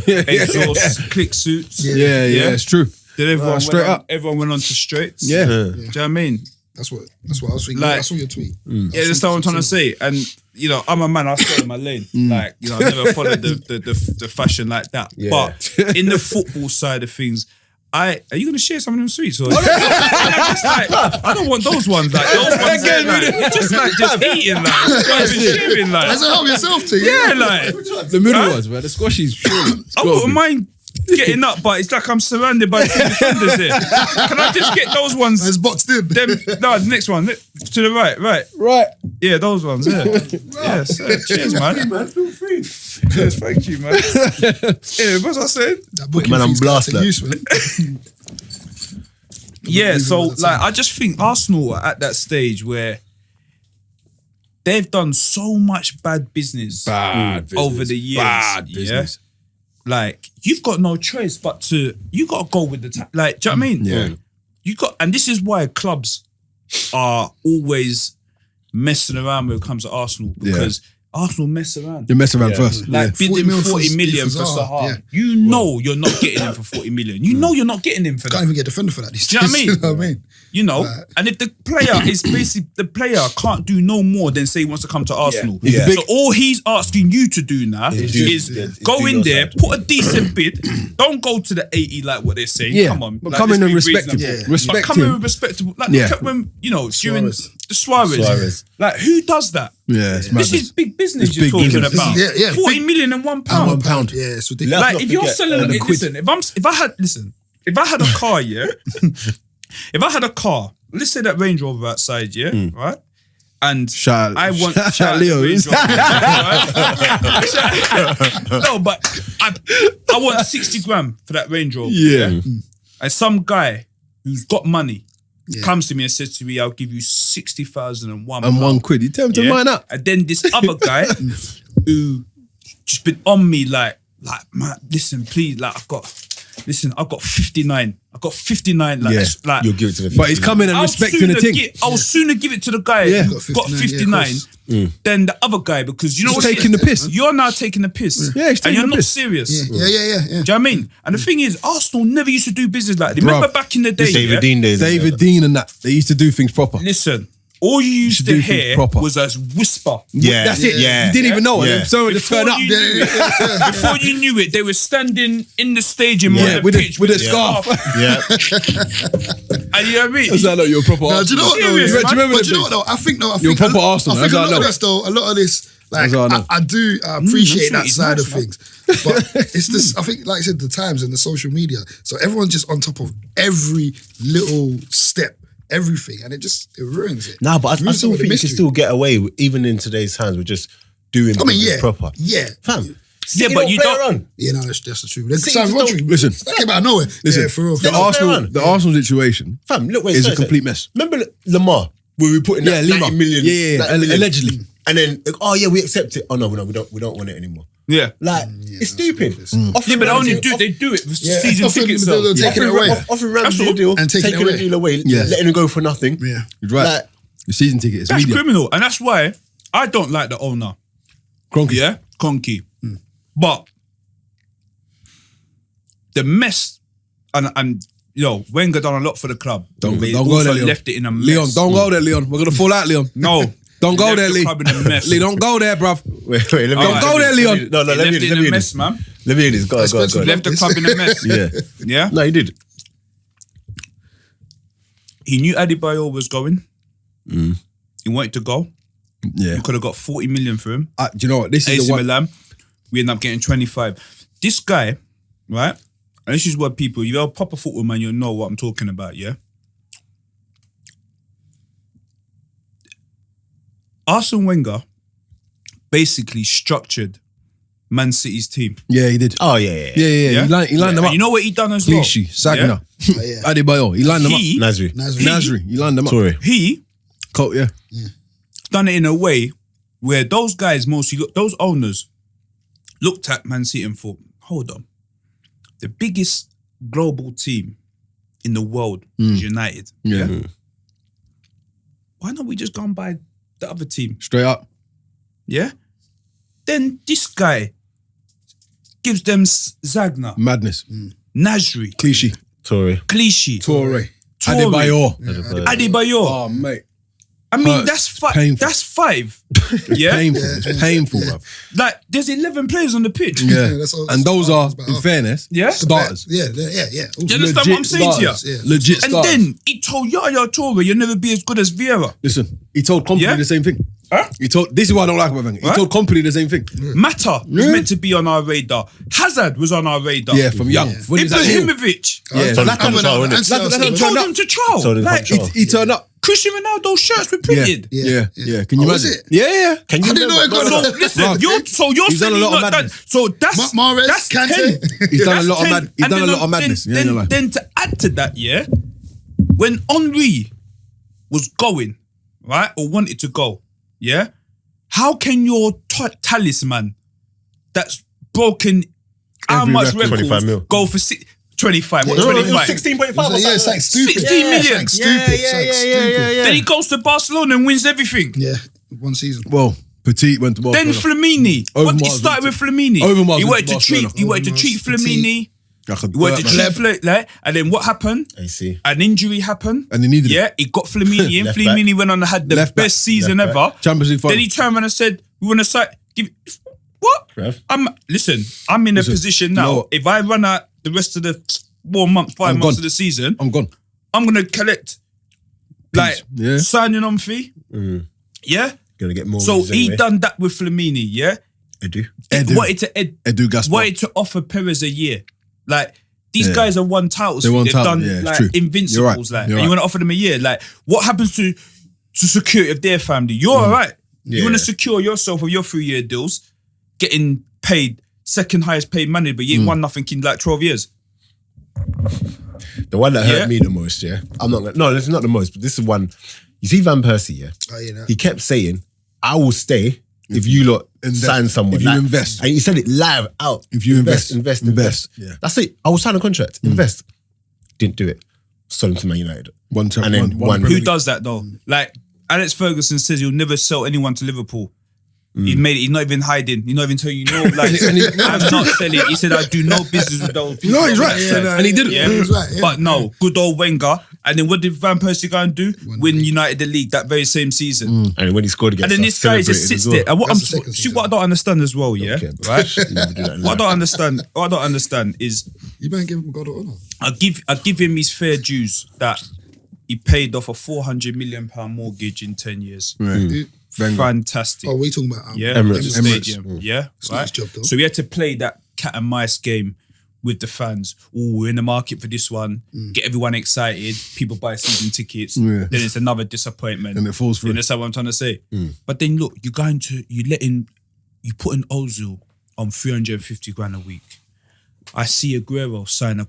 exhaust, click suits. Yeah, it's true. Then everyone Straight up. Everyone went on to straights. Yeah. Do you know what I mean? That's what I was thinking. Like- I saw your tweet. Yeah, that's what I'm trying to say. And you know, I'm a man. I stay in my lane. Like you know, I never followed the fashion like that. Yeah. But in the football side of things, are you gonna share some of them sweets? Or it's like, I don't want those ones. Like those ones, there, like, it's just like just eating, like not even sharing, like That's help yourself to yeah, like The middle ones, man. The squashies, surely. I wouldn't mind getting up, but it's like I'm surrounded by two defenders here. Can I just get those ones? It's boxed in. No, the next one. To the right. Right. Yeah, those ones, yeah. Yes, cheers, man. Feel free. Cheers, thank you, man. Yeah, what was I saying? Man, I'm blasted. Yeah, so like I just think Arsenal are at that stage where they've done so much bad business, over the years. Bad business. Yeah? Like you've got no choice but you got to go with the like. Do you know what I mean? Yeah. And this is why clubs are always messing around when it comes to Arsenal because Arsenal mess around. You mess around first. Like bidding 40 million for Zaha. Yeah. You know you're not getting him for 40 million. You know you're not getting him for that. Can't even get a defender for that. Do you know what I mean? You know what I mean? You know, and if the player is basically the player can't do no more than say he wants to come to Arsenal. Yeah. So all he's asking you to do now is go in there, put a decent bid. Don't go to the 80 like what they're saying. Yeah. Come on, But like, come in let's and be respect him. reasonable. Yeah. Respect But come in him. with respectable. Like Yeah. look at when during Suarez. Suarez. Like who does that? Yeah, it's This madness. is big business It's you're big talking business. about. Yeah, 40 million and £1. £1. Yeah, it's ridiculous. Like not if you're forget, selling the it, listen, if I had a car, yeah. If I had a car, let's say that Range Rover outside, yeah, right? And Shout I want out Leo. Range Rover, right? No, but I want 60 grand for that Range Rover. Yeah. And some guy who's got money Yeah. comes to me and says to me, I'll give you 60,001 And pound. £1. You tell him to Yeah? mine up. And then this other guy who just been on me like, man, listen, please, like I've got 59. I've got 59. Like, Yeah. it's like You'll give it to the But he's coming and respecting the thing. I'll sooner give it to the guy Yeah. who got 59 than the other guy because you know He's what? taking the piss. You're now taking the piss. Yeah, he's and taking you're the not piss. serious. Yeah. Do you know what I mean? And the thing is, Arsenal never used to do business like that. Bruv. Remember back in the day, David yeah? Dean days. David Dean and that. They used to do things proper. Listen, all you used should to do things hear proper. was a whisper. Yeah. That's it. Yeah. You didn't even know it. Yeah. And someone just Before turned up. you knew it, before you knew it, they were standing in the stadium on the With pitch a scarf. Yeah. And you know what I mean? That's like, look, you're a proper No, do you know what though? Serious, yeah? man. Do you remember But the do you know what though? I think You're a proper Arsenal, I think that's a how I lot of know. this though, a lot of this, like That's how I know. I appreciate that's that sweet. side It's of nice, things. But it's this, I think, like I said, the times and the social media. So everyone's just on top of every little step, everything, and it ruins it. No, but I Ruins still some of the think you can mystery. still get away, even in today's times, with just doing I mean, business yeah, proper. yeah. Fam. Yeah, but you don't. Run. Yeah, no, that's the truth. There's See, Sam you just Rodri. listen. That came out of nowhere. Listen, Yeah, for real. The Don't Arsenal situation Fam, look where is it's a complete mess. Remember Lamar, where we put in that 90 million? Yeah. that million, Allegedly. And then, oh yeah, we accept it. Oh no, we don't want it anymore. Yeah. Like, it's stupid. Yeah, but they do it with season offering tickets. them though. the- taking it away. Offering Ramsey a deal, And taking taking it a deal away, Yeah. letting him go for nothing. Yeah. You're right. Like, The season ticket is That's media. criminal, and that's why I don't like the owner. Kroenke. Yeah, Conky. But the mess, and you know, Wenger done a lot for the club. Don't But he go also there, Leon. left it in a mess. Leon, don't go there, Leon. We're going to fall out, Leon. No. Don't go Left there, the Lee. club in a mess. Lee, don't go there, bruv. wait, let me Don't go there, Leon. No, He let left me it in a hear mess, this. man. Let me hear this. Go on. He left the club in a mess. Yeah. Yeah. No, he did. He knew Adebayo was going. He wanted to go. Yeah. You could have got 40 million for him. Do you know what? This is AC the one. Milan, we end up getting 25. This guy, right? And this is what people, you're a proper football man, you'll know what I'm talking about, yeah? Arsene Wenger basically structured Man City's team. Yeah, he did. Oh yeah. Yeah. He lined them And up. you know what he done as well? Clichy, Sagna, Yeah. Adebayo. He lined them He- Nasri. Nasri. He lined them up. Sorry. He Colt, yeah. done it in a way where those guys mostly, those owners looked at Man City and thought, hold on, the biggest global team in the world is United. Yeah. Why not we just go and buy the other team? Straight up. Yeah? Then this guy gives them Zagna, Madness. Nasri, Clichy. Sorry. Clichy, Torre. Torre, Adebayo. Adebayo. Oh, mate. I mean, hurts. that's Painful. That's 5. Yeah, Painful. It's painful, bro. like there's 11 players on the pitch. Yeah, that's all- and those are, that's in about fairness, Yeah. starters. Yeah. Do you understand what I'm saying to you? starters. Yeah. Legit And starters. then he told Yaya Toure, you'll never be as good as Vieira. Listen, he told Company Yeah? the same thing. Huh? This is what I don't like about Wenger. He Huh? told Company the same thing. Mata was meant to be on our radar. Hazard was on our radar. Yeah, from young. When he was at Hill. Ibrahimovic. Yeah, So Zlatan Zlatan was trial, out. innit? And Zlatan He turned told up. him to trial. So did Like, Trial. He turned up. Cristiano Ronaldo's shirts were Yeah, printed. yeah. Can you Oh, was imagine? it? Yeah. Can you I didn't know it remember- got So that. listen, Bruv. you're He's saying done a lot he's of not done. madness. So that's Mahrez, that's Kante. 10. He's done a That's lot of 10. mad- he's And done a then- lot of madness. Then, Yeah, no lie. then to add to that, yeah, when Henry was going, right, or wanted to go, yeah, how can your talisman that's broken how Every much record. 25 mil. records go for 25? What, No, no, it was 25? 16.5. Yeah, it's like stupid. 16 million. It's like stupid. It's like stupid. Then he goes to Barcelona and wins everything. Yeah, one season. Well, Petit went to Then Barcelona. Flamini. He Overmars started went with Flamini. Overmars He went wanted to to treat. Barcelona. He wanted to Overmars, treat Petit. Flamini. Like a He wanted to dirt treat man. and then what happened? I see. An injury happened. And they needed Yeah, he got Flamini in. Left Flamini went on and had the Left back. best season Left ever. Champions League final. Then he turned around and said, "We want to sign." What? Rev? I'm in a position now. no. If I run out the rest of the 4 months, 5 I'm months gone. of the season, I'm gone. I'm gonna collect like Yeah. signing on fee. Yeah. Gonna get more. So wages he anyway. done that with Flamini. Yeah. I do. Edu. Wanted Gaspar. to offer Perez a year. Like these guys have won titles. They won They've titles, done yeah, it's like true. invincibles. You're right. Like, You're and you right. want to offer them a year. Like, what happens to security of their family? You're all right. You Yeah. want to secure yourself with your 3-year deals, getting paid second highest paid money, but you ain't won nothing in like 12 years. The one that Yeah. hurt me the most, yeah. I'm not gonna, no, this is not the most, but this is one. You see Van Persie, yeah? Oh, yeah. He kept saying, I will stay if you lot Invest. sign someone. If you invest. And he said it live out. If you invest. Invest. Yeah. That's it. I will sign a contract. Invest. Didn't do it. Sold him to Man United. One time. And then one- Who does that though? Like Alex Ferguson says he'll never sell anyone to Liverpool. He's made it. He's not even hiding. He's not even telling you no. Like I'm not selling. He said I do no business with those people. No, he's right. Yeah, And he didn't. Yeah. He's right, yeah. But no, good old Wenger. And then what did Van Persie go and do? Win United the league that very same season. And when he scored against And then us, this guy just celebrated sits as well. there. And what That's I'm the second see season. what I don't understand as well, yeah, Okay. right? Never do that in What I life. don't understand is You better give him God of honor. I give him his fair dues that he paid off a £400 million mortgage in 10 years. Yeah. Wenger. Fantastic. Oh, we talking about Yeah, Emirates. the stadium. Yeah, It's right. nice job, though. So we had to play that cat and mice game with the fans. Oh, we're in the market for this one. Get everyone excited. People buy season tickets. Yeah. Then it's another disappointment. And it falls through. You understand what I'm trying to say? But then look, you put in Ozil on 350 grand a week. I see Aguero sign a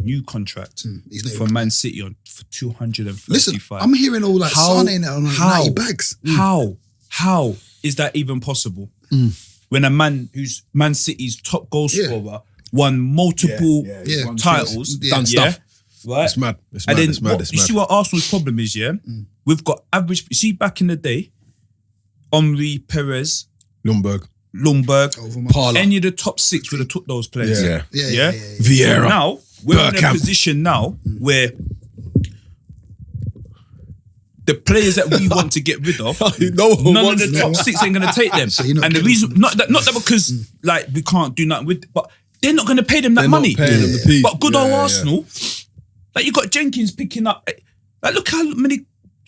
new contract He's not for even- Man City for 235. Listen, I'm hearing all like Sane now on like 90 bags. How is that even possible? When a man who's Man City's top goal scorer won multiple yeah. titles, Yeah. Done stuff. right? It's mad. It's And mad. then It's mad. It's you mad. see what Arsenal's problem is, yeah? We've got average. You see, back in the day, Henry, Perez, Lundberg. Lundberg, Parla. any of the top 6 would have took those players. Yeah. Yeah. Vieira. So now we're in a Bergkamp. position now where the players that we want to get rid of, No one none of wants the top 6 ain't going to take them. you're not And the getting reason, not that because like we can't do nothing with, but they're not going to pay them that They're not money. paying them the piece. But good Yeah, old yeah. Arsenal, like you got Jenkins picking up. Like look how many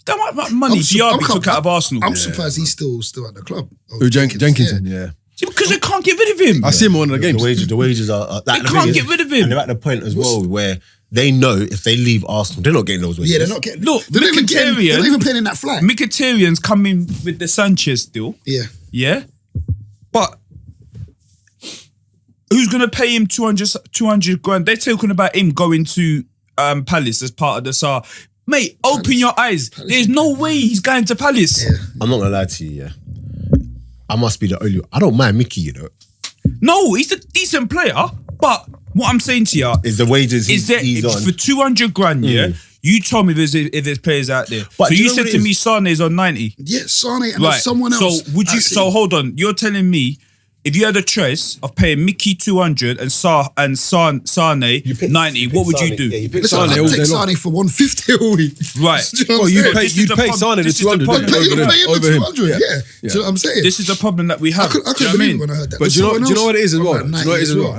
that much money Diaby took out of Arsenal. I'm surprised he's still at the club. Oh, Who, Jenkinson? Yeah. Because they can't get rid of him. I see him on one of the games. The wages are like, They the can't thing get rid of him. And they're at the point as well where they know if they leave Arsenal, they're not getting those wages. Yeah, they're not getting. Look, they're not Mkhitaryan- even playing in that flag. Mkhitaryan's coming with the Sanchez deal. Yeah. Yeah. But who's going to pay him 200 grand? They're talking about him going to Palace as part of the SAR. Mate, open your eyes. There's no way he's going to Palace. Yeah. I'm not gonna lie to you, yeah. I must be the only. I don't mind Mickey, you know. No, he's a decent player. But what I'm saying to you Is the wages is that he's on. for 200 grand, yeah, you told me if there's players out there. But so do you you know said what to it me is? Sane's on 90. Yeah, Sane and Right. there's someone else. So would you? Actually, So hold on. You're telling me if you had a choice of paying Mickey 200 and Sane 90, what would you do? Yeah, you pick Listen, Sane I'd all take day long. Sane for 150 a week. Right. Do you know what Well, I'm you saying? pay This is the Sane problem. the This is the 200. problem. Pay him the over him. 200, yeah. Do you know what I'm saying? This is the problem that we have. I couldn't Do you know what believe mean? it when I heard that. But do you know what it is as well? About Do you know what it is as 90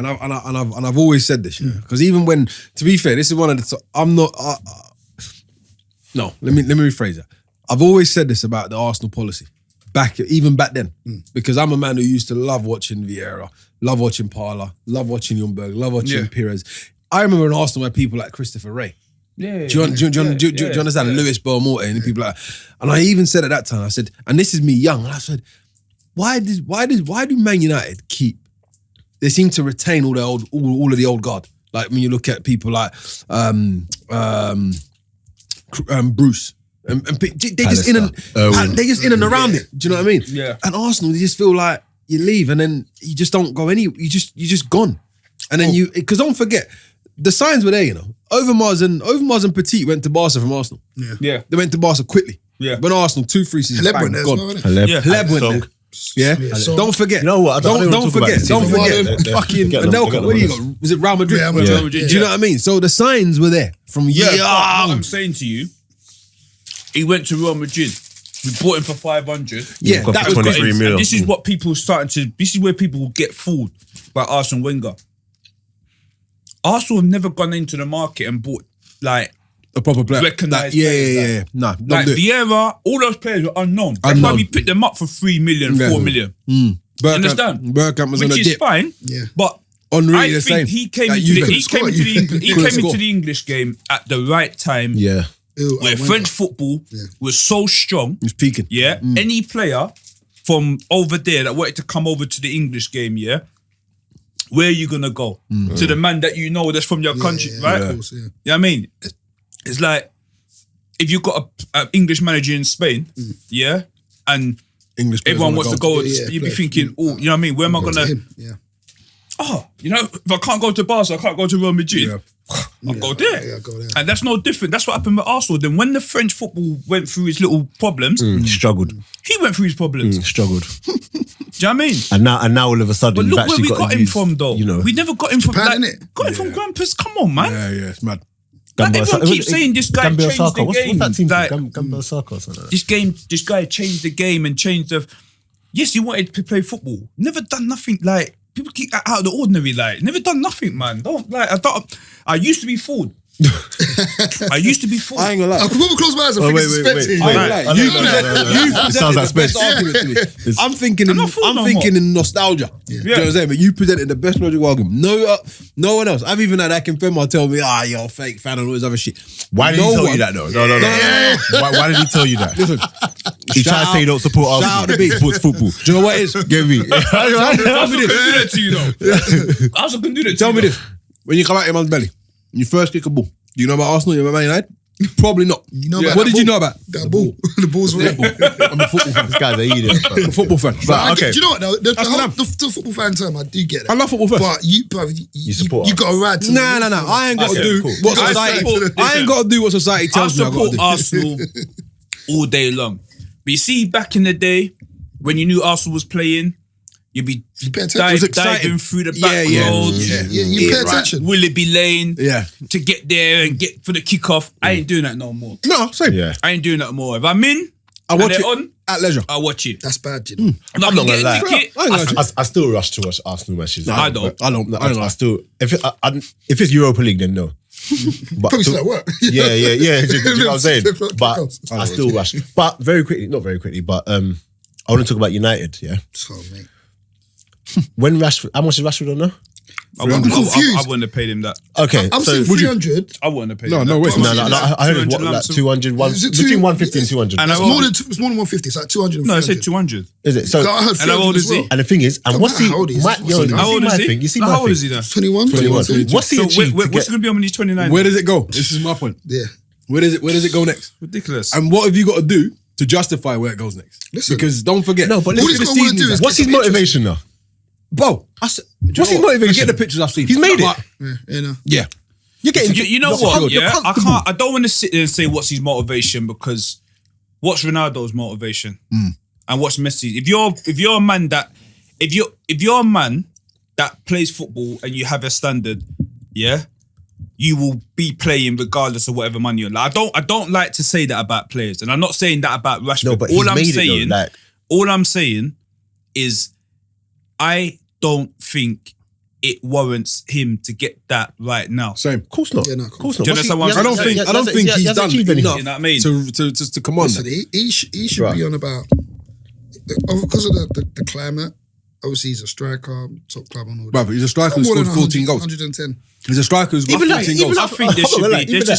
well? And I've always said this, because even when, to be fair, this is one of the. I'm not. No, let me rephrase that. I've always said this about the Arsenal policy, even back then, because I'm a man who used to love watching Vieira, love watching Parla, love watching Ljungberg, love watching Pires. I remember in Arsenal where people like Christopher Ray. Yeah. Do you understand? Lewis Belmonte and people like that. And I even said at that time, I said, and this is me young, and I said, why do Man United keep? They seem to retain all of the old guard. Like when you look at people like Bruce. And they just in and around it. Do you know what I mean? Yeah. And Arsenal, they just feel like you leave and then you just don't go you just gone. And then because don't forget, the signs were there, you know. Overmars and Petit went to Barca from Arsenal. Yeah. They went to Barca quickly. Yeah. When Arsenal 2-3 seasons Haleb bang, went there as gone. well, innit? Haleb went there. Yeah. So- Don't forget. You know what? Don't forget. Fucking Anelka. What do you got? Was it Real Madrid? Real Madrid, Do you know what I mean? So the signs were there from Yeah, young. but what I'm saying to you, he went to Real Madrid. We bought him for 500. Yeah, got that for was 23 great. mil. And this is what people this is where people get fooled by Arsene Wenger. Arsenal have never gone into the market and bought like A proper player. recognised Yeah. players. Nah, don't Like do it. Vieira, all those players were unknown. That's why we picked them up for 3 million, 4 million. Understand? Bergkamp was on a Which is dip. fine. Yeah. But Henry I the think same. he came That into you the couldn't he Couldn't came score. into the English game at the right time. Yeah. Where French football was so strong. He was peaking. Yeah. Any player from over there that wanted to come over to the English game, yeah, where are you gonna go? To the man that you know that's from your country, right? Of course, yeah. You know what I mean? It's like if you've got an English manager in Spain, yeah, and English players everyone wanna wants to go. go, Yeah, you'd be play. thinking, oh, you know what I mean? Where am I To gonna? him, yeah. Oh, you know, if I can't go to Barca, I can't go to Real Madrid. I'll go there. Yeah, go there. And that's no different. That's what happened with Arsenal. Then when the French football went through his little problems, Struggled. he went through his problems. Struggled. Do you know what I mean? And now all of a sudden, But you've look where actually we got got to him use, from, though. You know, We never got him from Japan, like, innit? got him from Grandpa's. Come on, man. Yeah, it's mad. Like, Gambia everyone Osaka- keeps saying this guy Gambia changed Osaka. the What's game. that team? Like, Gambia Osaka or something. this guy changed the game and changed the. Yes, he wanted to play football. Never done nothing like people keep out of the ordinary. Like never done nothing, man. Don't like. I used to be fooled. I used to be fooled. I ain't gonna lie. I could probably close my eyes and think it's Spence here. I ain't gonna lie. Oh, You no, presented It sounds like the best Spence. argument to me. I'm thinking not fooled no in nostalgia. Do you know what I'm saying? But you presented the best logical argument. No one else. I've even had Akinfenwa tell me, you're a fake fan and all this other shit. Why did he tell you that though? No. Why did he tell you that? Listen, He tried to say you don't support shout out Arsenal. the beat. Supports football. Do you know what it is? Get me. I also couldn't do that to you though. I also couldn't do that to you. Tell me though. this. When you come out your man's belly, and you first kick a ball, do you know about Arsenal? You know about Man United? Probably not. You know about What that did you ball? know about? That ball. The ball's real. I'm a football fan. This guy's an idiot. I'm a football fan. But okay. do you know what though? The That's football fan term, I do get it. I love football fans. But you support you us. got a ride to No. I ain't got to Okay, do cool. what I society. support- I ain't got to do what society I tells me I got support to do. Arsenal all day long. But you see, back in the day, when you knew Arsenal was playing, you'd be pay attention. It was exciting. diving through the back Yeah. roads. Yeah. You pay attention. Willoughby Lane Yeah. to get there and get for the kickoff. I ain't doing that no more. No, same. Yeah. I ain't doing that more. If I'm in, I watch and it they're on, at leisure. I watch it. That's bad, you know. And I I'm can not get gonna lie. a ticket. I ain't gonna lie. I still rush to watch Arsenal matches. No, I don't. I don't. I still if it's Europa League, then no. But Probably still at work. Yeah. Do you know what I'm saying? But Kickoffs. I still rush. But not very quickly. But I want to talk about United. Yeah. Oh, mate. When Rashford, how much is Rashford on now? I wouldn't have paid him that. Okay, I'm so saying 300. I wouldn't have paid No, him no that. way. I heard it's 200 like lump sum. 200, Is it between two- 150 and 200. And It's I more won't- than 150. It's like 200. No, I said 200. Is it? So, I heard And how old 300 is as well. he? and the thing is, and Don't what's matter he? how old he is. My, What's yo, he you now? How see old my is he? thing. You see No, my how old thing. is he now? 21. 22. What's he So achieved? what's going to be on when he's 29? Where does it go? This is my point. Yeah. Where does it go next? Ridiculous. And what have you got to do to justify where it goes next? Listen. Because don't forget. No, but All listen, he's the got to season do is what's get his some motivation now? Bro, What's his motivation? Forget the pictures I've seen. He's made it. Like, You know. yeah. You're getting. You know you're what? comfortable. Yeah, I can't. I don't want to sit there and say what's his motivation because what's Ronaldo's motivation and what's Messi's. If you're a man that if you're a man that plays football and you have a standard, yeah, you will be playing regardless of whatever money you're like. I don't like to say that about players, and I'm not saying that about Rashford. No, but all I'm saying is I don't think it warrants him to get that right now. Same. Of course not. Yeah, no, of course not. Do you understand what I'm I saying? don't think he's done enough You know what I mean? to come on. Listen, he should be on about because of the climate. Obviously, he's a striker, top club and all that. Brother, he's a striker who More scored than 14 goals. 110. He's a striker who's got 14 goals. I think there should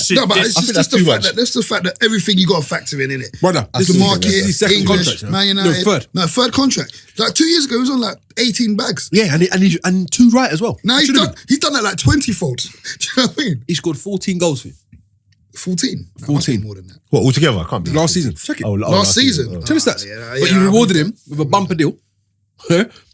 be. No, but it's just the fact that that's the fact that everything you got to factor in it. Brother, It's the market, this is his second English, contract. You know? Man United. No, third. No, third contract. Like 2 years ago, he was on like 18 bags. Yeah, and two right as well. Now he's done that like 20-fold. Do you know what I mean? He scored 14 goals for you. 14. No, 14. more than that. What, altogether? I can't be. Last season. Check it. Last season. Check his stats. Yeah, But you rewarded him with a bumper deal.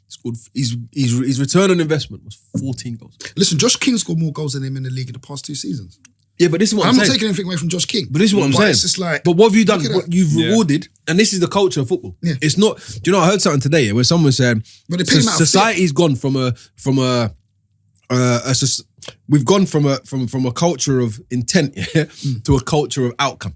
Scored, his return on investment was 14 goals. Listen, Josh King scored more goals than him in the league in the past 2 seasons. Yeah, but this is what I'm I'm not saying. taking anything away from Josh King. But this is what I'm saying. It's just like, but what have you done? look at What that. you've rewarded, and this is the culture of football. Yeah. It's not. Do you know? I heard something today where someone said, But they pay him out of society's gone we've gone from a culture of intent to a culture of outcome.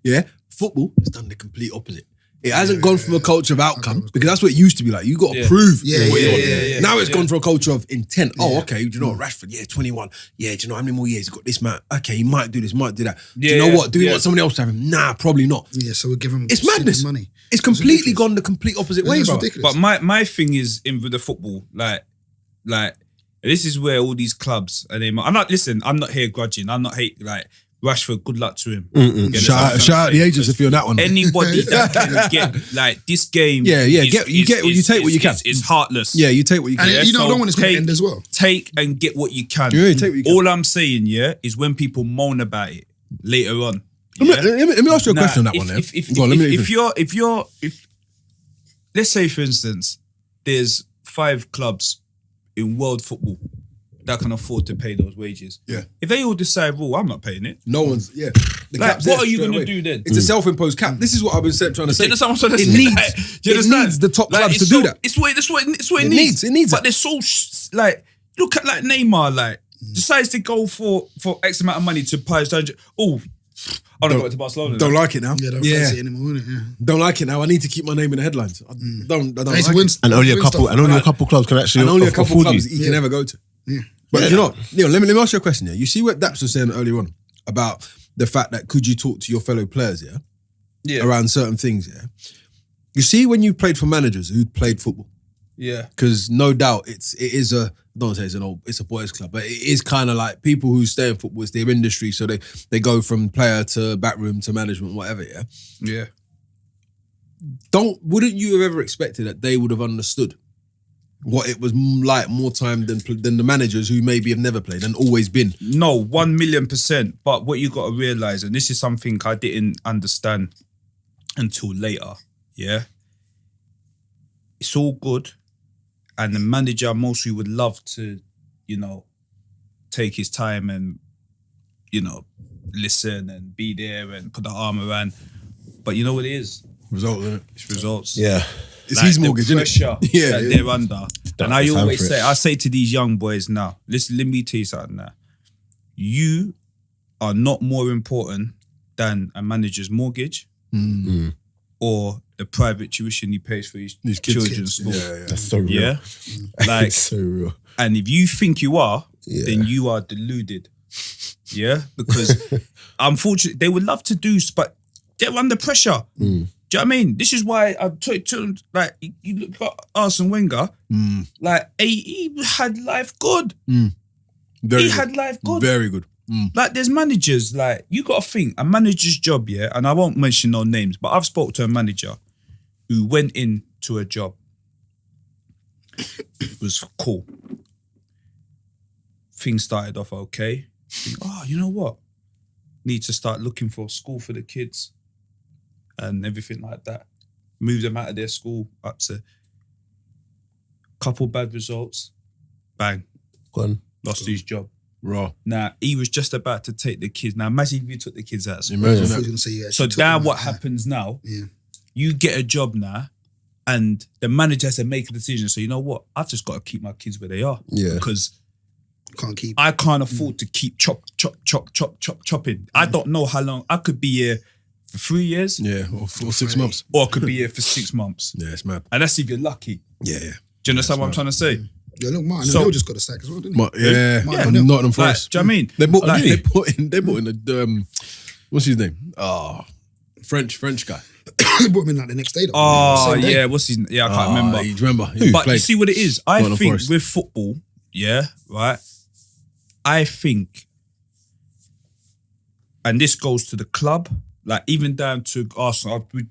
Yeah, football has done the complete opposite. It hasn't gone from a culture of outcome because that's what it used to be like. You got to prove. Yeah. Now it's gone for a culture of intent. Oh, okay. Do you know what? Rashford, 21. Yeah, do you know how many more years? He's got this man. Okay, he might do this, might do that. Do you know what? Do we want somebody else to have him? Nah, probably not. Yeah, so we'll give him It's madness. money. It's completely gone the complete opposite way, It's bro. ridiculous. But my thing is in with the football, like this is where all these clubs and I'm not here grudging. I'm not hate like Rashford. Good luck to him. Shout out the agents if you're on that one. Anybody that can get like this game. You take what you can. It's heartless. Yeah, you take what you can. And you know, I don't want this to end as well. Take and get what you can. Yeah, take what you can. All I'm saying, is when people moan about it later on. Let me ask you a question on that one. If let's say for instance, there's 5 clubs in world football that can afford to pay those wages. Yeah. If they all decide, well, I'm not paying it. No one's, The Like, cap's what there are you straight going to away. do then? It's a self-imposed cap. This is what I've been trying to say. Do you understand what I'm trying to It say? needs, Like, do you understand? needs the top clubs it's to do that. It's what it It needs. needs But it. they're so look at like Neymar, like decides to go for X amount of money to Paris. I want to go to Barcelona. Don't like it now. Yeah, don't fancy it anymore, innit? Yeah. Don't like it now. I need to keep my name in the headlines. I don't I need like to it. win, And only a win couple, stuff. and only a couple clubs can actually And only a couple afford clubs you. he can ever go to. Yeah. But you know, Neil, let me ask you a question here. You see what Daps was saying earlier on about the fact that could you talk to your fellow players, around certain things, You see when you played for managers who played football, because no doubt it is a, I don't want to say it's a boys club, but it is kind of like people who stay in football, it's their industry, so they go from player to backroom to management, whatever, Yeah. Wouldn't you have ever expected that they would have understood what it was like more time than the managers who maybe have never played and always been? No, 1,000,000%. But what you got to realize, and this is something I didn't understand until later, it's all good. And the manager mostly would love to, take his time and, listen and be there and put the arm around. But you know what it is? Result, isn't it? It's results. Yeah. It's his mortgage, the isn't pressure it? Yeah, that they're under. And I Time always for it. say to these young boys now, listen, let me tell you something now. You are not more important than a manager's mortgage or the private tuition he pays for his children's school. Yeah. That's so real. Yeah? Like, It's so real. and if you think you are, Yeah. then you are deluded. Yeah? Because unfortunately, they would love to do, but they're under pressure. Do you know what I mean? This is why I told him, like, you look at Arsene Wenger, like, he had life good. Very Had good. life good. Very good. Like, there's managers, like, you got to think, a manager's job, and I won't mention no names, but I've spoke to a manager who went into a job. It was cool. Things started off okay. Think, you know what? Need to start looking for a school for the kids and everything like that. Move them out of their school up to couple bad results. Bang. Gone. Lost his job. Raw. Now, he was just about to take the kids. Now, imagine if you took the kids out of school. Imagine I that. was gonna say, yeah, So she took now him what out. happens now, Yeah. you get a job now and the manager has to make a decision. So you know what? I've just got to keep my kids where they are. Yeah. Because Can't I can't afford to keep chopping. I don't know how long. I could be here for 3 years. Yeah, or 6 months. Or I could be here for 6 months. Yeah, it's mad. And that's if you're lucky. Yeah. Do you understand what I'm trying to say? Yeah, look, Martin So- O'Neill just got a sack as well, didn't he? Nottingham Like, Forest. do you know what I mean? They bought Like- in the what's his name? French guy. They brought him in like the next day. Though. Oh, Same day. yeah, what's his name? Yeah, I can't remember. You remember? He But played. you see what it is? I Nottingham think Forest. with football, yeah, right? I think, and this goes to the club, like even down to Arsenal. We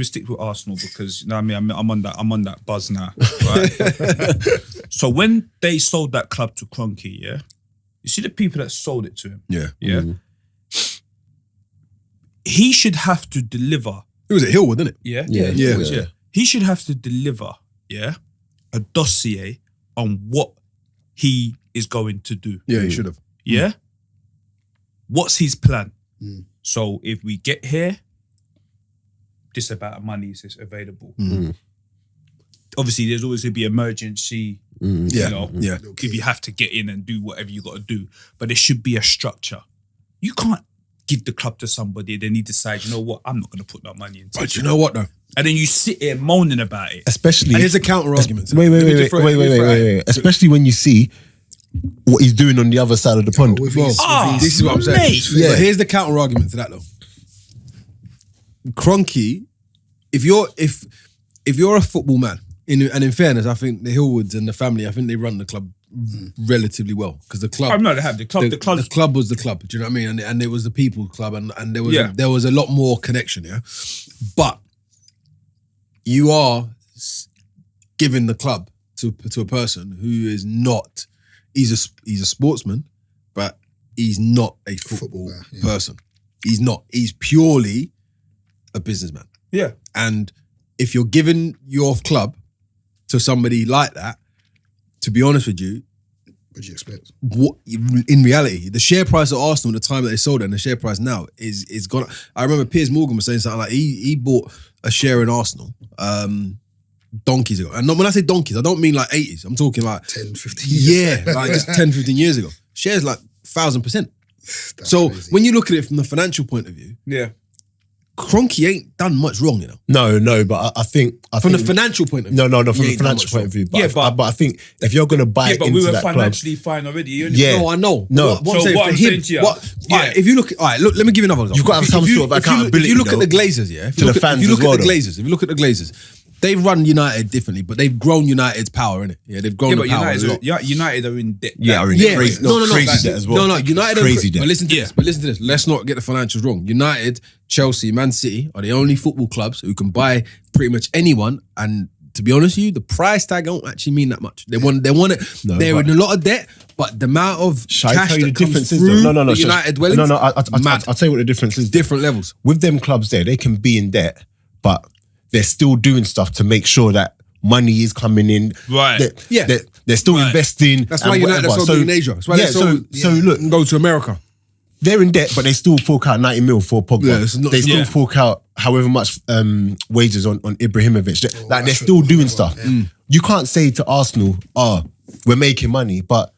stick with Arsenal because you know what I mean. I'm on that buzz now. Right? So when they sold that club to Kroenke, yeah, you see the people that sold it to him. Yeah. Yeah, he should have to deliver. It was at Hillwood, didn't it? Yeah, Yeah, it was, yeah. He should have to deliver, yeah, a dossier on what he is going to do. Yeah, he should have. Yeah? What's his plan? So if we get here, this amount of money is available. Obviously, there's always going to be emergency, Yeah. you know, Yeah. if you have to get in and do whatever you got to do. But there should be a structure. You can't give the club to somebody, then he decides, you know what, I'm not going to put that money into it. But you know what though? And then you sit here moaning about it. Especially And here's a counter argument. Wait. Especially when you see what he's doing on the other side of the pond. With Well, his- this is what I'm saying. mate. Yeah. But here's the counter argument to that though. Kroenke, if you're a football man, and in fairness, I think the Hillwoods and the family, I think they run the club relatively well because the club. I'm not have the club. The club's club was the club. Do you know what I mean? And it was the people's club, and there was Yeah. there was a lot more connection. Yeah, but you are giving the club to a person who is not. He's a sportsman, but he's not a football guy, yeah. person. He's not. He's purely a businessman. yeah. And if you're giving your club to somebody like that, to be honest with you, What do you expect? what in reality, the share price of Arsenal at the time that they sold it and the share price now is gone. I remember Piers Morgan was saying something like he bought a share in Arsenal donkeys ago. And when I say donkeys, I don't mean like 80s. I'm talking like 10, 15 years. yeah, like just 10, 15 years ago. Shares like 1,000%. So crazy. when you look at it from the financial point of view, Yeah. Kroenke ain't done much wrong, you know. No, but I think From the financial point of view. No, from he the ain't done financial much point wrong. of view. But, Yeah, but- I think if you're gonna buy Yeah, but into we were that club, financially fine already. You only Yeah. No, I know. No. What I'm So saying what for I'm him, saying to you, what, yeah. alright, if you look, all right, look, let me give you another example. You've got to have some sort of accountability, If you look at though, the Glazers, yeah, if to you the look fans if you look as well, at the though. Glazers, if you look at the Glazers, they've run United differently, but they've grown United's power, innit? Yeah, they've grown Yeah, the but power a lot. United are in debt. Yeah, are in Yeah, crazy, no, crazy like, debt as well. No, United are crazy debt. But listen to Yeah. this. But listen to this. Let's not get the financials wrong. United, Chelsea, Man City are the only football clubs who can buy pretty much anyone. And to be honest with you, the price tag don't actually mean that much. They want it. No, they're but- in a lot of debt, but the amount of Shall I cash tell you that the comes difference is through though? No. the United dwellings, No. mad. I'll tell you what the difference is. Different levels. With them clubs there, they can be in debt, but they're still doing stuff to make sure that money is coming in. Right. They're still Right. investing. That's why and United are whatever. so big in Asia. That's why they're so look, and go to America. they're in debt, but they still fork out 90 mil for Pogba. Yeah, it's not- they still yeah. fork out however much thwages on Ibrahimovic. They're still doing stuff. You can't say to Arsenal, we're making money, but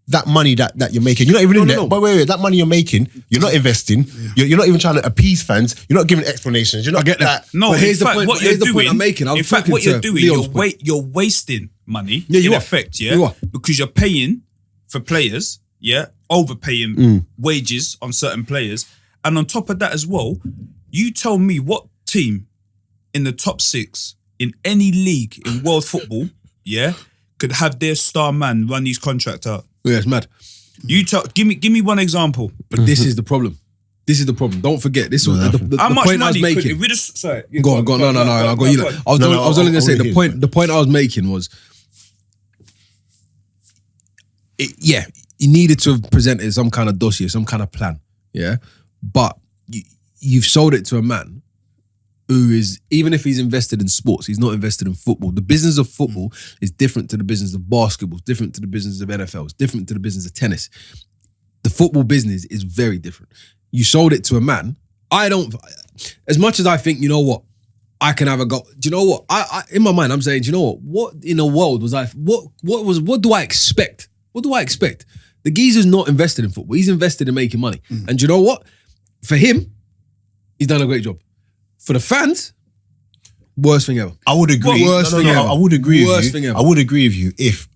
that money that you're making, you're not even in debt. no. But wait, that money you're making, you're not investing. You're not even trying to appease fans. You're not giving explanations. You're not get that. No, But here's in the fact, point- what here's you're the point doing, I'm making. I was in fact, talking what you're to doing, Leon's point. you're wasting money. Yeah, you in are. effect, yeah, You are. because you're paying for players, yeah, overpaying wages on certain players, and on top of that as well, you tell me what team in the top 6 in any league in world football, yeah, could have their star man run his contract out. Yeah, it's mad. You give me one example. But this is the problem. This is the problem. Don't forget. This was the How much point I was money could making. if we just sorry? Go on. No. I got you. I was only going to say the point. The point I was making was, you needed to have presented some kind of dossier, some kind of plan, yeah. But you've sold it to a man who is, even if he's invested in sports, he's not invested in football. The business of football is different to the business of basketball, different to the business of NFL, it's different to the business of tennis. The football business is very different. You sold it to a man. As much as I think, you know what, I can have a go. Do you know what? I in my mind, I'm saying, do you know what in the world was I? What do I expect? What do I expect? The geezer's not invested in football. He's invested in making money. And do you know what? For him, he's done a great job. For the fans, worst thing ever. I would agree. I would agree with you. I would agree with you if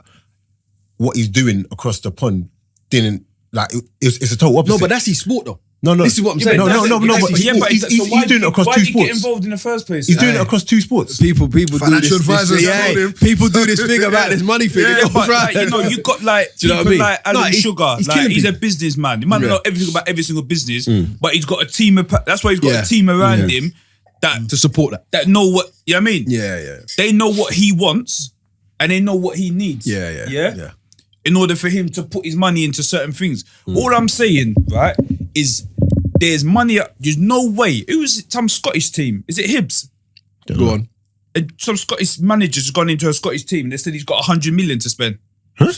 what he's doing across the pond didn't like. It's a total opposite. No, but that's his sport though. No. This is what I'm saying. No. But he's doing it across two sports. Why did he get involved in the first place? He's doing it across two sports. People do Financial advisors. People do this thing about this money thing. Yeah, but like, you got like do you know people what I mean? like Alan Sugar. He's a businessman. He might not know everything about every single business, but he's got a team. That's why he's got a team around him that to support that know what you know what I mean. Yeah. They know what he wants and they know what he needs. Yeah. In order for him to put his money into certain things. All I'm saying, right, is there's money. There's no way. It was some Scottish team. Is it Hibs? Go on. And some Scottish managers have gone into a Scottish team. They said he's got 100 million to spend. Huh?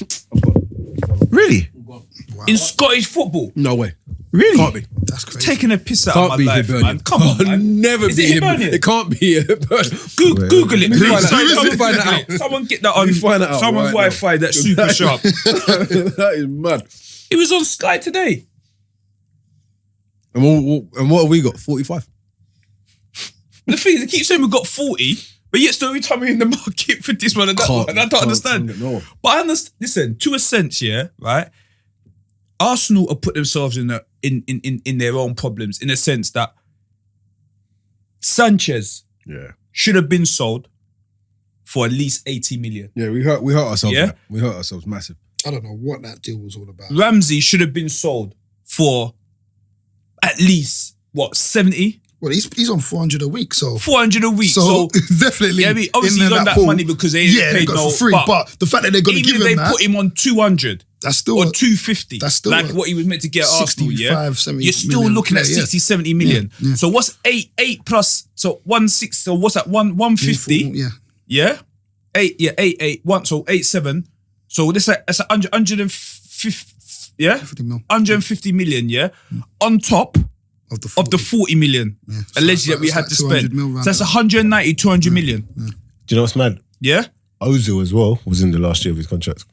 Really? Wow. In Scottish football. No way. Really? Can't be. That's crazy. Taking a piss out Can't of be my life, Hibernian. man. Come on, man. Never Is be it Hibernian. Hibernian? It can't be Hibernian. Google it. Let Someone find that out. Someone get that on. Let me find that out Someone's right now. Wi-Fi that's super sharp. That is mad. It was on Sky today. And what have we got? 45. The thing is, they keep saying we've got 40, but yet still every time we're in the market for this one and that one. And I don't understand. No. But I understand. Listen, to a sense, yeah, right? Arsenal have put themselves in their own problems in a sense that Sanchez should have been sold for at least 80 million. Yeah, we hurt ourselves. Yeah? Man. We hurt ourselves massive. I don't know what that deal was all about. Ramsey should have been sold for at least, 70? Well, he's on 400 a week, so 400 a week. So definitely. Yeah, I mean, obviously he's on that money because they ain't paid got no for free. But the fact that they're going to give even him if they that, put him on 200 that's still or 250, that's still like what he was meant to get at Arsenal, 70 you're still million looking at player, 60, 70 million. Yeah. So what's 8 plus? So 160. So what's that? 150. Yeah. 8, 1. So 8, 7. So that's a 150. Yeah, 50 mil. 150 million. Yeah, on top of the 40 million allegedly that we had to spend. So that's 190, 200 million. Do you know what's mad? Yeah, Ozil as well was in the last year of his contract.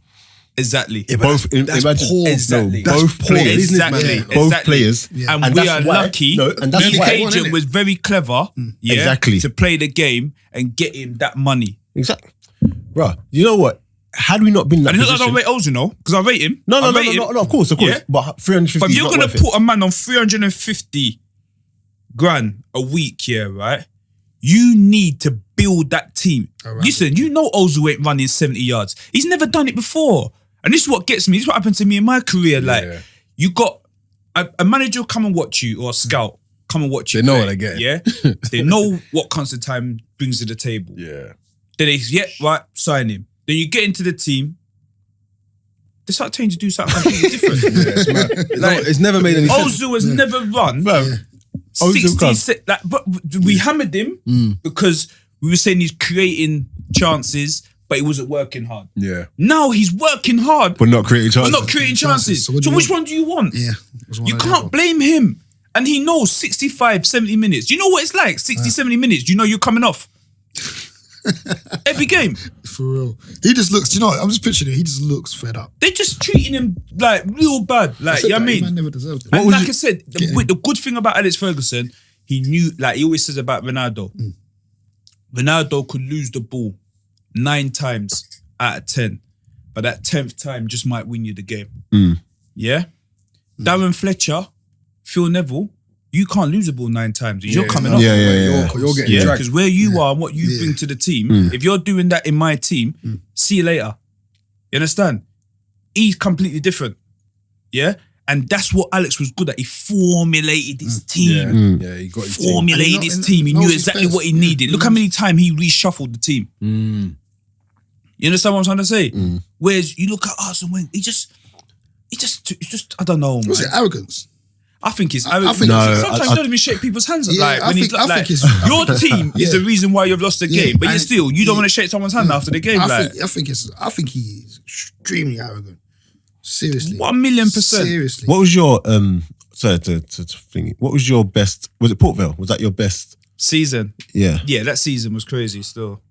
Exactly. Yeah, both. That's poor. Exactly. No, both players. Exactly. Both players. Yeah. And we that's are why- lucky. No, and that's the why- agent was very clever. Yeah, Exactly. To play the game and get him that money. Exactly. Bruh, you know what? Had we not been in that And it's not position... that I rate Ozil, no? Because I rate him. No, I rate him. of course. Yeah? But 350 But if is you're not going worth to it. put a man on 350 grand a week, yeah, right? You need to build that team. Around Listen, you know Ozil ain't running 70 yards. He's never done it before. And this is what gets me. This is what happened to me in my career. Like, you got a manager will come and watch you or a scout come and watch you. They know play, what they're getting. Yeah? They know what Constantine brings to the table. Yeah. Then they, right, sign him. Then you get into the team. They start telling you to do something completely different. It's mad. It's never made any sense. Ozil has never run. Ozil can't. 60, like, but we hammered him because we were saying he's creating chances, but he wasn't working hard. Yeah. Now he's working hard, But not creating chances. but not creating chances. So So, what do you which want? one do you want? Yeah. You can't blame him. And he knows 65, 70 minutes. You know what it's like? 60, 70 minutes. You know you're coming off. Every game. For real. He just looks, you know what, I'm just picturing it, he just looks fed up. They're just treating him like real bad. Like, you know what I mean? Man never deserved it. And like I said, the good thing about Alex Ferguson, he knew, like he always says about Ronaldo, Ronaldo could lose the ball 9 times out of 10, but that 10th time just might win you the game. Yeah? Darren Fletcher, Phil Neville, you can't lose the ball 9 times. You're coming off. Yeah. You're getting dragged. Because where you are and what you bring to the team, if you're doing that in my team, see you later. You understand? He's completely different. Yeah? And that's what Alex was good at. He formulated his team. Yeah, he got his Formulated his team. He knew exactly what he needed. Look how many times he reshuffled the team. You understand what I'm trying to say? Whereas you look at Arsene Wenger, he just, I don't know, man. Was it arrogance? I think it's I think sometimes he doesn't even shake people's hands. Yeah, Like when he's I like, think it's- your team is the reason why you've lost the game, but and- you don't want to shake someone's hand after the game. I think he's extremely arrogant. Seriously. 1,000,000%. Seriously. What was your sorry to think? What was your best? Was it Port Vale? Was that your best Season. Yeah. Yeah, that season was crazy still.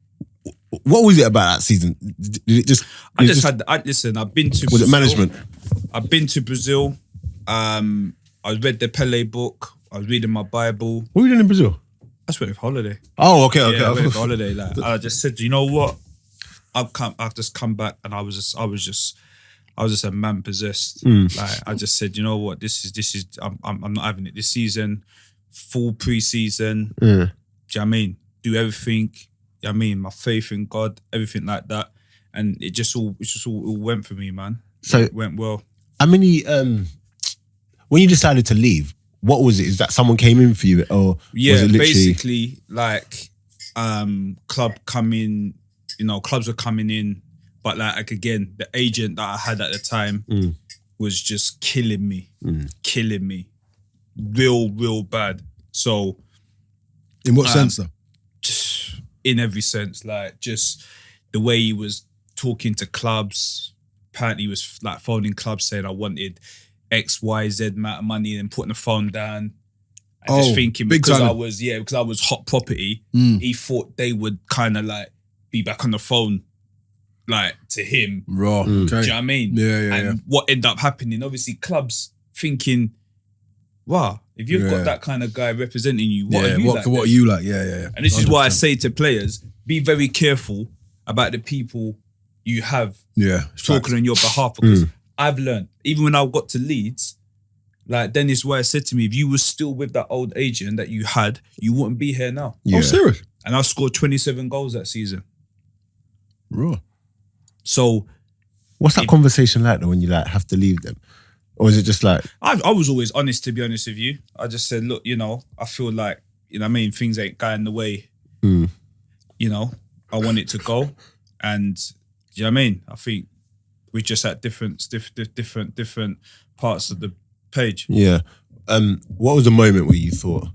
What was it about that season? Did it just? Listen, I've been to Was Brazil. it management? I've been to Brazil. I read the Pele book. I was reading my Bible. What were you doing in Brazil? I just went for holiday. Oh, okay. Yeah, I went for holiday. Like, I just said, you know what? I've just come back, and I was just a man possessed. Like, I just said, you know what? This is. I'm not having it this season. Full pre-season. Do you know what I mean? Do everything. You know what I mean? My faith in God, everything like that, and it just all went for me, man. So it went well. How many? When you decided to leave, what was it? Is that someone came in for you, or was it literally basically like club coming? You know, clubs were coming in, but like again, the agent that I had at the time was just killing me, real bad. So, in what sense, though? Just in every sense, like just the way he was talking to clubs. Apparently, he was like phoning clubs saying I wanted X, Y, Z amount of money, and putting the phone down. And just thinking because I was hot property, he thought they would kind of like be back on the phone, like to him. Raw. Okay. Do you know what I mean? Yeah. And what ended up happening, obviously, clubs thinking, wow, if you've got that kind of guy representing you, what are you like? What are you like? Yeah. And this is why I say to players, be very careful about the people you have talking on your behalf, because I've learned, even when I got to Leeds, like Dennis Wise said to me, if you were still with that old agent that you had, you wouldn't be here now. Oh, serious? And I scored 27 goals that season. Raw. So, what's that conversation like though when you like have to leave them, or is it just like? I was always honest, to be honest with you. I just said, look, you know, I feel like, you know what I mean, things ain't going the way, you know, I want it to go, and you know what I mean. I think we're just at different parts of the page. Yeah. What was the moment where you thought,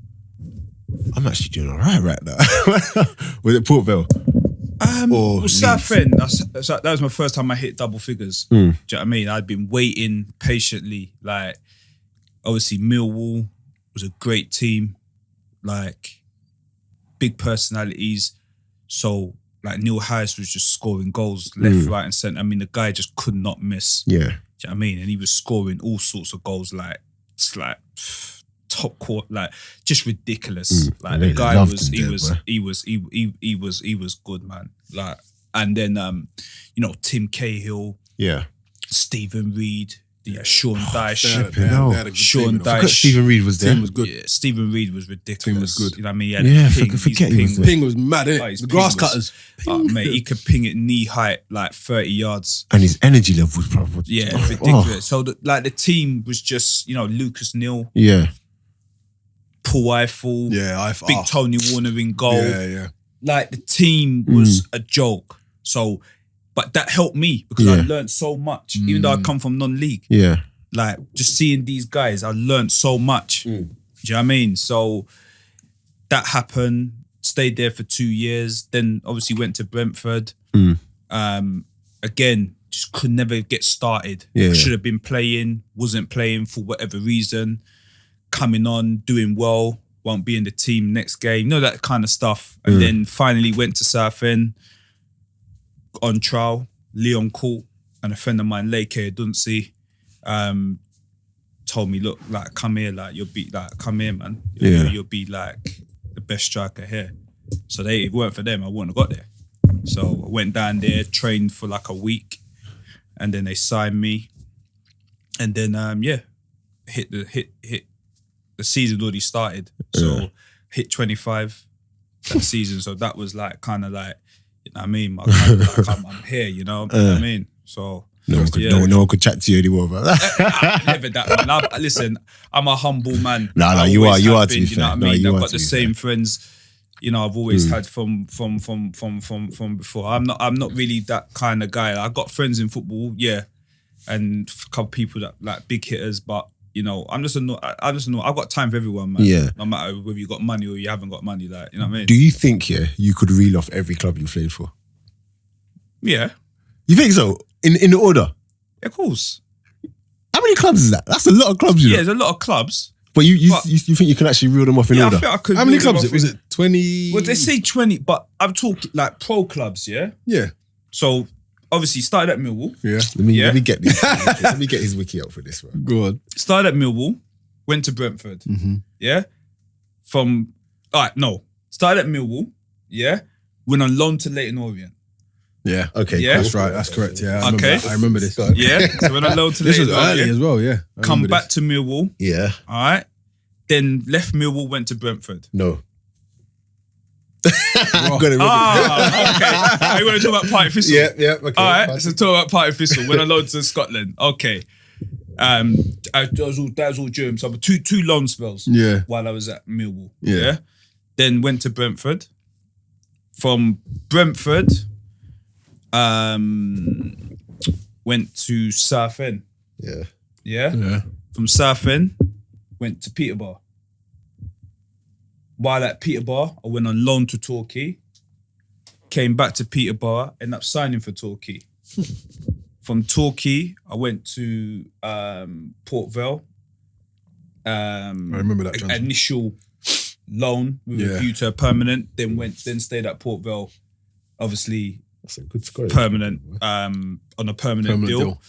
I'm actually doing all right now? Was it Port Vale? Well, Southend, that was my first time I hit double figures. Do you know what I mean? I'd been waiting patiently. Like, obviously, Millwall was a great team, like, big personalities. So, like, Neil Harris was just scoring goals left, right, and centre. I mean, the guy just could not miss. Yeah. Do you know what I mean? And he was scoring all sorts of goals, like, it's like top court, like just ridiculous. Like the guy he was good, man. Like, and then you know, Tim Cahill, Stephen Reid, Sean Dyche. Sean Dyche. Stephen Reid was there. Team was good. Yeah, Stephen Reid was ridiculous. Team was good. You know what I mean? He had forget he was there. Ping was mad, innit? The grass cutters. Mate, he could ping at knee height like 30 yards. And his energy level was probably ridiculous. So the team was just, you know, Lucas Neal. Yeah. Paul Eiffel, Big Tony Warner in goal. Yeah. Like the team was a joke. So, but that helped me because I learned so much, even though I come from non-league. Yeah. Like just seeing these guys, I learned so much. Do you know what I mean? So that happened, stayed there for 2 years, then obviously went to Brentford. Again, just could never get started. Should have been playing, wasn't playing for whatever reason. Coming on, doing well, won't be in the team next game, you know, that kind of stuff. And then finally went to Southend on trial, Leon Court, and a friend of mine, Leke Dunsi, told me, look, like, come here, like, you'll be, like, come here, man. You'll be, like, the best striker here. So if it weren't for them, I wouldn't have got there. So I went down there, trained for like a week, and then they signed me. And then, hit the season already started. So hit 25 that season. So that was like kind of like, you know what I mean? I'm here, you know what I mean? So no one could chat to you anymore about that. Never that, man. Listen, I'm a humble man. No, you are to be you know fair. what I mean? No, I've got the same friends, you know, I've always had from before. I'm not really that kind of guy. I got friends in football, and a couple people that like big hitters, but you know, I've got time for everyone, man. Yeah. No matter whether you got money or you haven't got money, like, you know what I mean? Do you think, you could reel off every club you played for? Yeah. You think so? In the order? Yeah, of course. How many clubs is that? That's a lot of clubs, you know? Yeah, there's a lot of clubs. But you think you can actually reel them off in order? I think I could. How many reel them clubs? off Was in- it 20? Well, they say 20, but I'm talking like pro clubs, yeah? Yeah. So, obviously, started at Millwall. Yeah. Let me get this. Let me get his wiki up for this one. Go on. Started at Millwall, went to Brentford. Mm-hmm. Yeah? Started at Millwall, yeah? Went on loan to Leyton Orient. Yeah. Okay. Yeah. That's right. That's correct. Yeah. Okay. I remember this. Yeah? So went on loan to This was Leyton early Orient. as well. Yeah. I Come remember back to Millwall, Yeah. all right? Then left Millwall, went to Brentford. No. Got it. Okay. You want to talk about Party Thistle? Yeah. Okay. All right, so talk about Party Thistle. Went on loan to Scotland. Okay. That was all during so two loan spells. Yeah. While I was at Millwall. Yeah. Then went to Brentford. From Brentford, went to Southend. Yeah. Yeah. Yeah. From Southend, went to Peterborough. While at Peterborough, I went on loan to Torquay. Came back to Peterborough, ended up signing for Torquay. From Torquay, I went to Port Vale. I remember that transfer. Initial loan with a view to a permanent. Then stayed at Port Vale. Obviously, That's a good score. permanent on a permanent deal.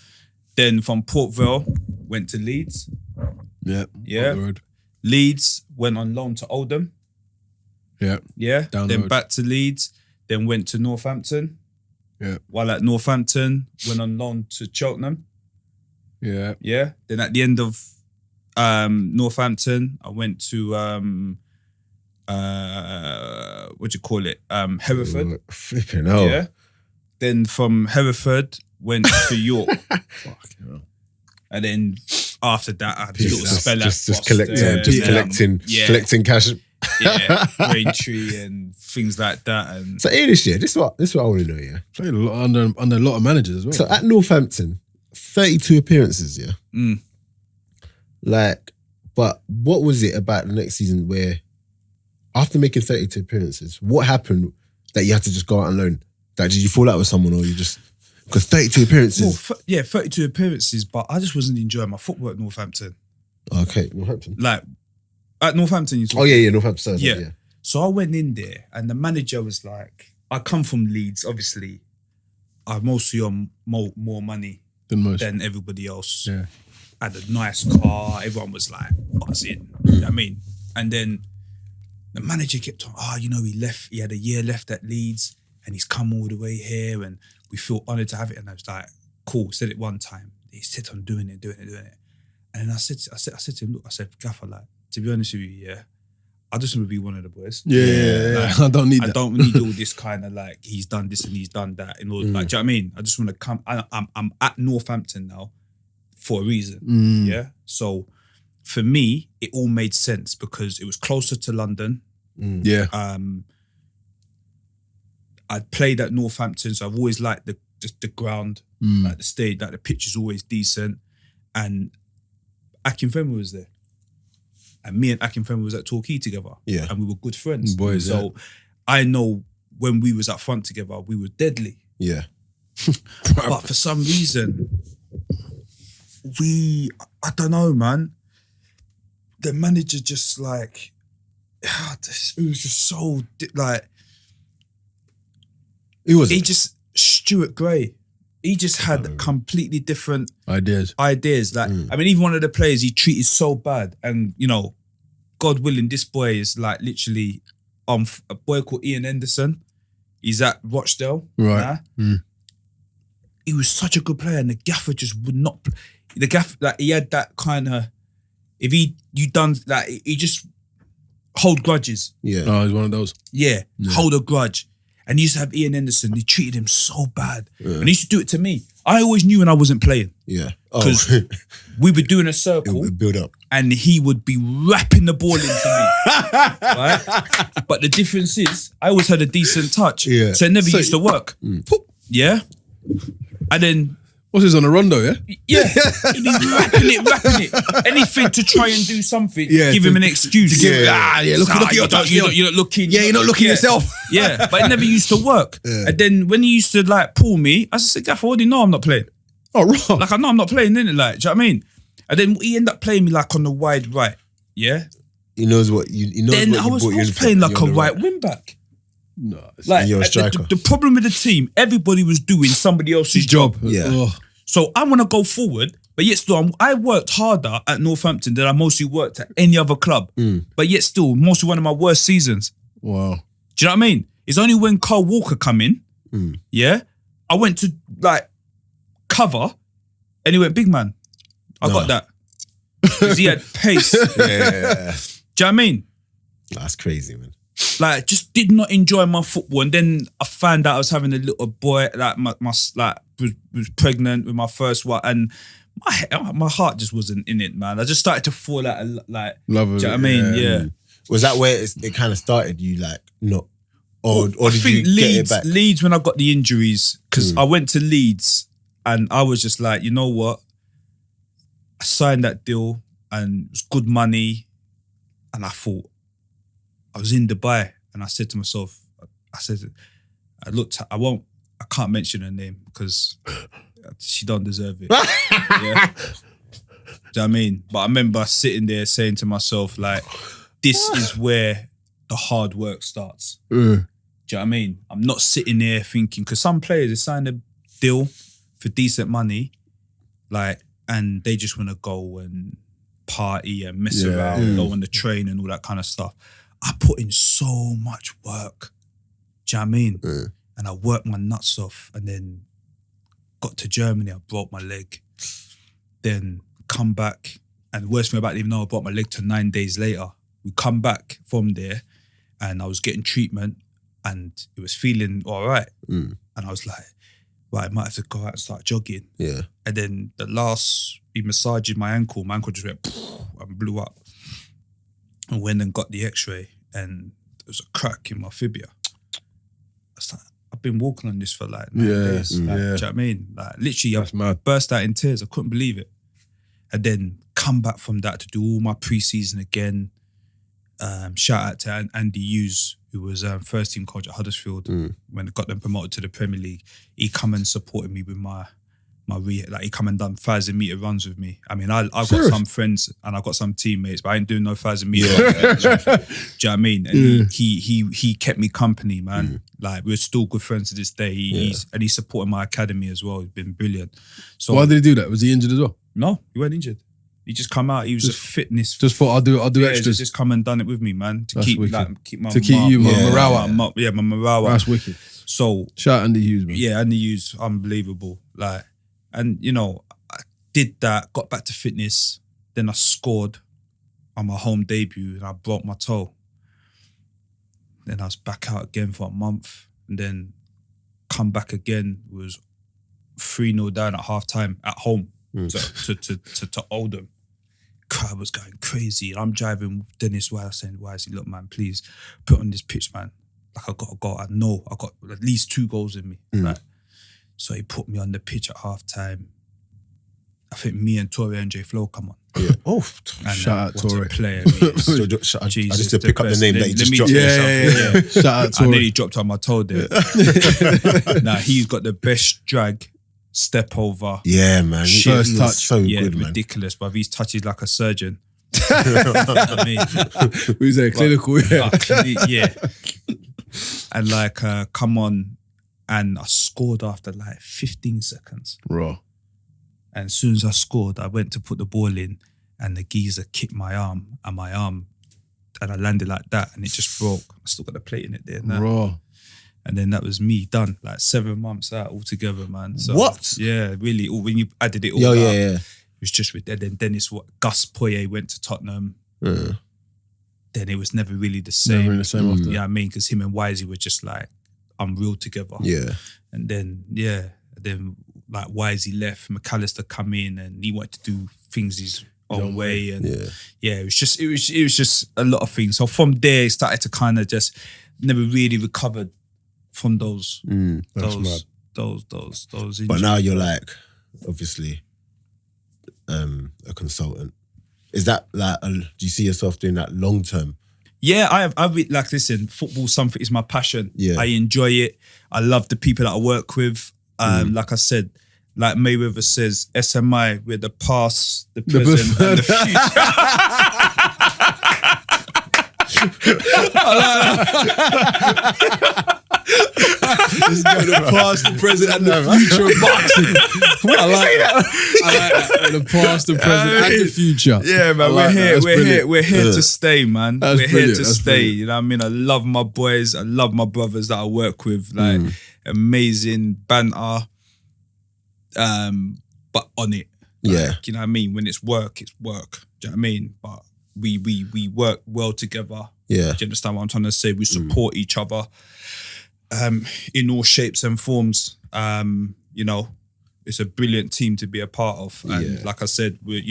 Then from Port Vale, went to Leeds. Yeah. Yeah. Up the road. Leeds, went on loan to Oldham. Yeah. Yeah. Down the Then road. back to Leeds. Then went to Northampton. Yeah. While at Northampton, went on loan to Cheltenham. Yeah. Yeah. Then at the end of Northampton, I went to Hereford. Flipping hell. Yeah. Then from Hereford, went to York. Fucking hell. And then after that, I had a little spell at Just collecting, yeah. collecting cash. Yeah, Braintree and things like that. And So here this year, this is what I want to know. Yeah. Played a lot under a lot of managers as well. So at Northampton, 32 appearances. Yeah. Like, but what was it about the next season where, after making 32 appearances, what happened that you had to just go out and loan? Like, did you fall out with someone, or you just because 32 appearances? 32 appearances, but I just wasn't enjoying my football at Northampton. Okay, Northampton. Like at Northampton, you talk. Oh yeah, Northampton. Yeah. So I went in there, and the manager was like, "I come from Leeds, obviously. I'm mostly on more money than everybody else. Yeah. I had a nice car. Everyone was like buzzing. You know what I mean? And then the manager kept on, he had a year left at Leeds and he's come all the way here and we feel honoured to have it. And I was like, cool, said it one time. He said on doing it. And then I said to him, look, I said, Gaffer, like, to be honest with you, yeah, I just want to be one of the boys. Yeah. Like, I don't need that. I don't need all this kind of like, he's done this and he's done that. In order, like, do you know what I mean? I just want to come, I'm at Northampton now for a reason. Yeah. So for me, it all made sense because it was closer to London. Yeah. I'd played at Northampton, so I've always liked the ground, like the stage, like the pitch is always decent. And Akinfenwa was there. And me and Akinfenwa was at Torquay together. Yeah. And we were good friends. Boys, so I know when we was up front together, we were deadly. Yeah. But for some reason, I don't know, man. The manager just like, it was just so, like, Who was he it? just, Stuart Gray. He just had completely different Ideas. Like, I mean, even one of the players he treated so bad. And, you know, God willing, this boy is like literally a boy called Ian Henderson. He's at Rochdale. Right. Nah? He was such a good player and the gaffer just would not... The gaffer, like, he had that kind of... If he just hold grudges. Yeah. Oh, he's one of those. Yeah, hold a grudge. And he used to have Ian Henderson. He treated him so bad. And he used to do it to me. I always knew when I wasn't playing. Yeah. Because we were doing a circle. It would build up. And he would be wrapping the ball into me. Right? But the difference is, I always had a decent touch. Yeah. So it never used to work. Yeah? And then... What's this, on a rondo, yeah? Yeah, he'd be rapping it. Anything to try and do something. Yeah, give him an excuse. look at your touch. You're not looking. Yeah, you're not looking yourself. Yeah, but it never used to work. And then when he used to like pull me, I just said, Gaff, I already know I'm not playing. Oh, right. Like, I know I'm not playing, innit? Like, do you know what I mean? And then he ended up playing me like on the wide right. Yeah. He knows what you. He knows Then what I you was brought you in for. playing like You're a on the right wing back. No. Like And you're a striker. the problem with the team, everybody was doing somebody else's job. Yeah. Oh. So I want to go forward, but yet still, I worked harder at Northampton than I mostly worked at any other club. But yet still, mostly one of my worst seasons. Wow. Do you know what I mean? It's only when Carl Walker come in, yeah, I went to like cover, and he went, big man, I got that. Because he had pace. Yeah. Do you know what I mean? That's crazy, man. Like, just did not enjoy my football. And then I found out I was having a little boy, like my like was pregnant with my first one, and my heart just wasn't in it, man. I just started to fall out of, like, Love do of you know it, what I mean? yeah. Yeah. Was that where it kind of started? You like not, or I did think you get it back? Leeds when I got the injuries, because I went to Leeds and I was just like, you know what? I signed that deal and it was good money, and I thought, I was in Dubai and I said to myself, I can't mention her name because she don't deserve it. Yeah. Do you know what I mean? But I remember sitting there saying to myself, like, this is where the hard work starts. Do you know what I mean? I'm not sitting there thinking, because some players, they sign a deal for decent money, like, and they just want to go and party and mess around, go on the train and all that kind of stuff. I put in so much work. Do you know what I mean? And I worked my nuts off, and then got to Germany, I broke my leg. Then come back, and the worst thing about it, even though I broke my leg to 9 days later, we come back from there and I was getting treatment and it was feeling all right. And I was like, right, I might have to go out and start jogging. Yeah. And then he massaged my ankle just went and blew up. And went and got the x-ray and there was a crack in my fibula. I was like, I've been walking on this for like 9 days. Like, do you know what I mean? Like, literally, That's mad. burst out in tears. I couldn't believe it. And then come back from that to do all my pre-season again. Shout out to Andy Hughes, who was first team coach at Huddersfield when I got them promoted to the Premier League. He come and supported me with my like he come and done 1,000-meter runs with me. I mean, I've got some friends and I've got some teammates, but I ain't doing no 1,000-meter runs. Do you know what I mean? And he kept me company, man. Like, we're still good friends to this day. He's supported my academy as well. He's been brilliant. So why did he do that? Was he injured as well? No, he wasn't injured. He just come out. He was just fitness. Just thought I'll do extras. Just come and done it with me, man. To That's keep wicked. keep my morale up. my morale up. That's wicked. So Shout out Andy Hughes, man. yeah, Andy Hughes, unbelievable. Like, and you know, I did that, got back to fitness, then I scored on my home debut and I broke my toe. Then I was back out again for a month and then come back again, was 3-0 down at half time at home to Oldham. Crowd was going crazy and I'm driving Dennis Wise saying, Wisey, look man, please put on this pitch, man. Like, I got to go. I know I got at least 2 goals in me. Right? So he put me on the pitch at half time. I think me and Torre and J Flo come on. Yeah. Oh, And Shout out what a Torre. player he is. I Jesus, just to pick up the best. name that he Let just me dropped. tell you Yeah. something, Shout out I Torre. nearly dropped on my toe there. Nah, he's got the best drag, step over. Yeah, man. He First was touch. so Yeah, good, man. ridiculous, but his touch is like a surgeon. You know what I mean? Who's there? Clinical, yeah. Yeah. And like, come on, and I scored after like 15 seconds. Raw. And as soon as I scored, I went to put the ball in and the geezer kicked my arm and I landed like that and it just broke. I still got the plate in it there now. Raw. And then that was me done, like 7 months out altogether, man. So, What? Yeah, really. When you added it all Yo, up, yeah. it was just with. Then Gus Poyet went to Tottenham. Then it was never really the same. Never in the same after. Yeah, I mean, because him and Wisey were just like unreal together. Yeah. And then like Wisey left, McAllister come in, and he wanted to do things his own way. And it was just a lot of things. So from there, it started to kind of just never really recovered from those injuries. But now you're like, obviously, a consultant. Is that like, do you see yourself doing that long term? Yeah, I like, listen, football something is my passion. Yeah. I enjoy it. I love the people that I work with. Like I said, like Mayweather says, SMI, we're the past, the present, and the future. This guy, the past, the present, and the future of boxing. I like that. The past, the present, and the future. Yeah, man, we're here to stay, man. We're here to stay. Brilliant. You know what I mean? I love my boys. I love my brothers that I work with. Like amazing banter. But on it. Like, you know what I mean? When it's work, it's work. Do you know what I mean? But we work well together. Yeah. Do you understand what I'm trying to say? We support each other in all shapes and forms. You know, it's a brilliant team to be a part of. And like I said, we're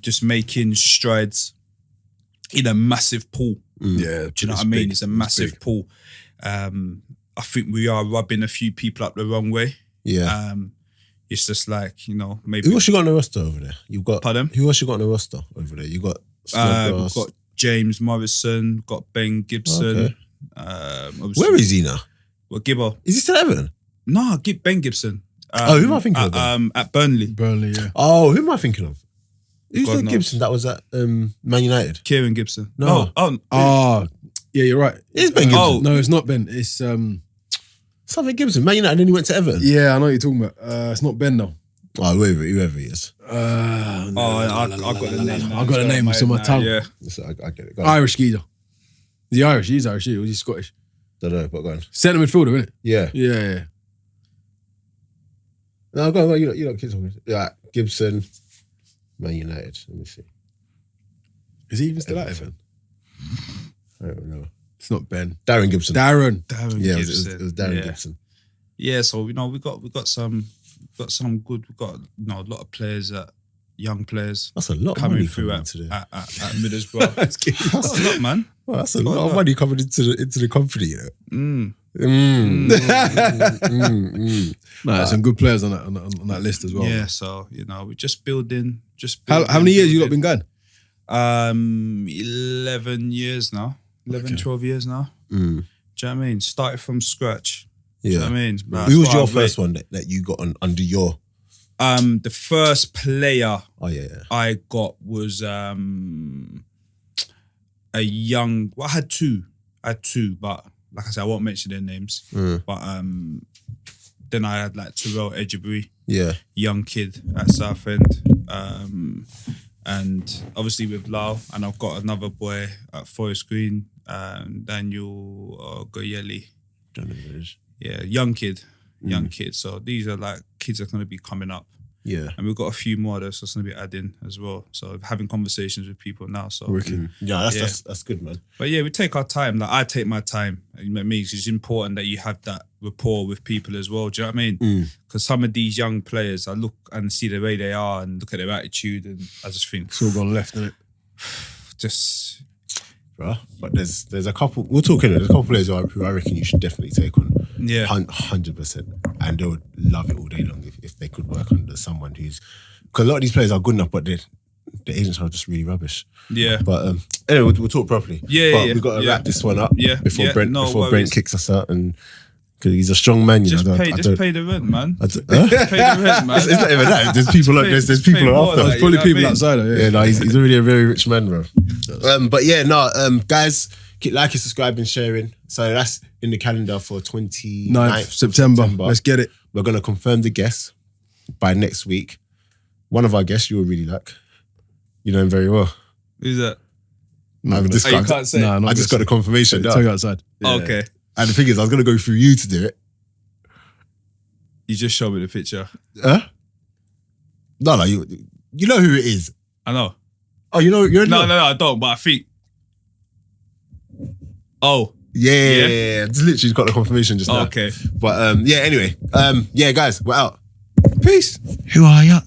just making strides in a massive pool. Yeah. Do you know what I mean? It's a massive pool. I think we are rubbing a few people up the wrong way. Yeah. It's just like, you know, maybe. Who else you got on the roster over there? You've got. Pardon? Who else you got on the roster over there? You got. We've got James Morrison, got Ben Gibson. Okay. Where is he now? What, Gibbo? Is he still at Everton? No, Ben Gibson. Who am I thinking of? At Burnley. Burnley, yeah. Oh, who am I thinking of? Who's God the knows. Gibson that was at Man United? Kieran Gibson. No. Oh, yeah, you're right. It's Ben Gibson. Oh. No, it's not Ben. It's Something Gibson. Man United, and then he went to Everton. yeah, I know what you're talking about. It's not Ben though. Oh, whoever he is. I got the name. I got the name, it's on my tongue. Yeah. So I get it. Go on. Irish geezer. Is he Irish? He's Irish. Or is he Scottish? Don't know, but go on. Centre midfielder, isn't it? Yeah. Yeah. No, go on. You know, kids on this. Yeah, Gibson, Man United. Let me see. Is he even still at Everton? I don't know. It's not Ben. Darren Gibson. Darren. Yeah, Gibson. it was Darren Gibson. Yeah, so we got some good. We've got a lot of players young players. That's a lot of coming money through coming at into Middlesbrough. That's a lot, man. Well, that's a lot of money coming into the company. You know? There's some good players on that list as well. Yeah, so we're just building. How many years you lot been going? 11 years now. 12 years now. Do you know what I mean? Started from scratch. Do you know what I mean? Who was your first one that you got under your? The first player I got was a young. Well, I had two, but like I said, I won't mention their names. But then I had like Terrell Edgerbury, young kid at Southend, and obviously with Lau, and I've got another boy at Forest Green, Daniel Goyeli. Don't know who it is. Yeah, young kid. So these are like kids that are going to be coming up. Yeah. And we've got a few more that's just going to be adding as well. So having conversations with people now. So That's good, man. But yeah, we take our time. Like I take my time. You know what I mean? It's important that you have that rapport with people as well. Do you know what I mean? Because some of these young players, I look and see the way they are and look at their attitude, and I just think It's all gone left, isn't it? just Bro. But there's a couple. We're talking. There's a couple players who I reckon you should definitely take on. 100%, and they would love it all day long if they could work under someone who's. Because a lot of these players are good enough, but the agents are just really rubbish. Yeah. But anyway, we'll talk properly. Yeah. We've got to wrap this one up. Before Brent kicks us out, and because he's a strong man. Just pay the rent, man. Just pay the rent, man. It's not even that. There's people. There's people after. There's probably people outside. Yeah, no, he's already a very rich man, bro. But yeah, no, guys, keep liking, subscribing, sharing. So that's in the calendar for 29th September. Let's get it. We're gonna confirm the guests by next week. One of our guests you will really like. You know him very well. Who's that? No, You can't say. No, I just got a confirmation. Tell you outside. Oh, okay. And the thing is, I was gonna go through you to do it. You just showed me the picture. Huh? No, you know who it is. I know. Oh, you know you're No, I don't. But I think. Oh. Yeah. Just literally got the confirmation just now. Okay. But yeah. Anyway, yeah, guys, we're out. Peace. Who are you?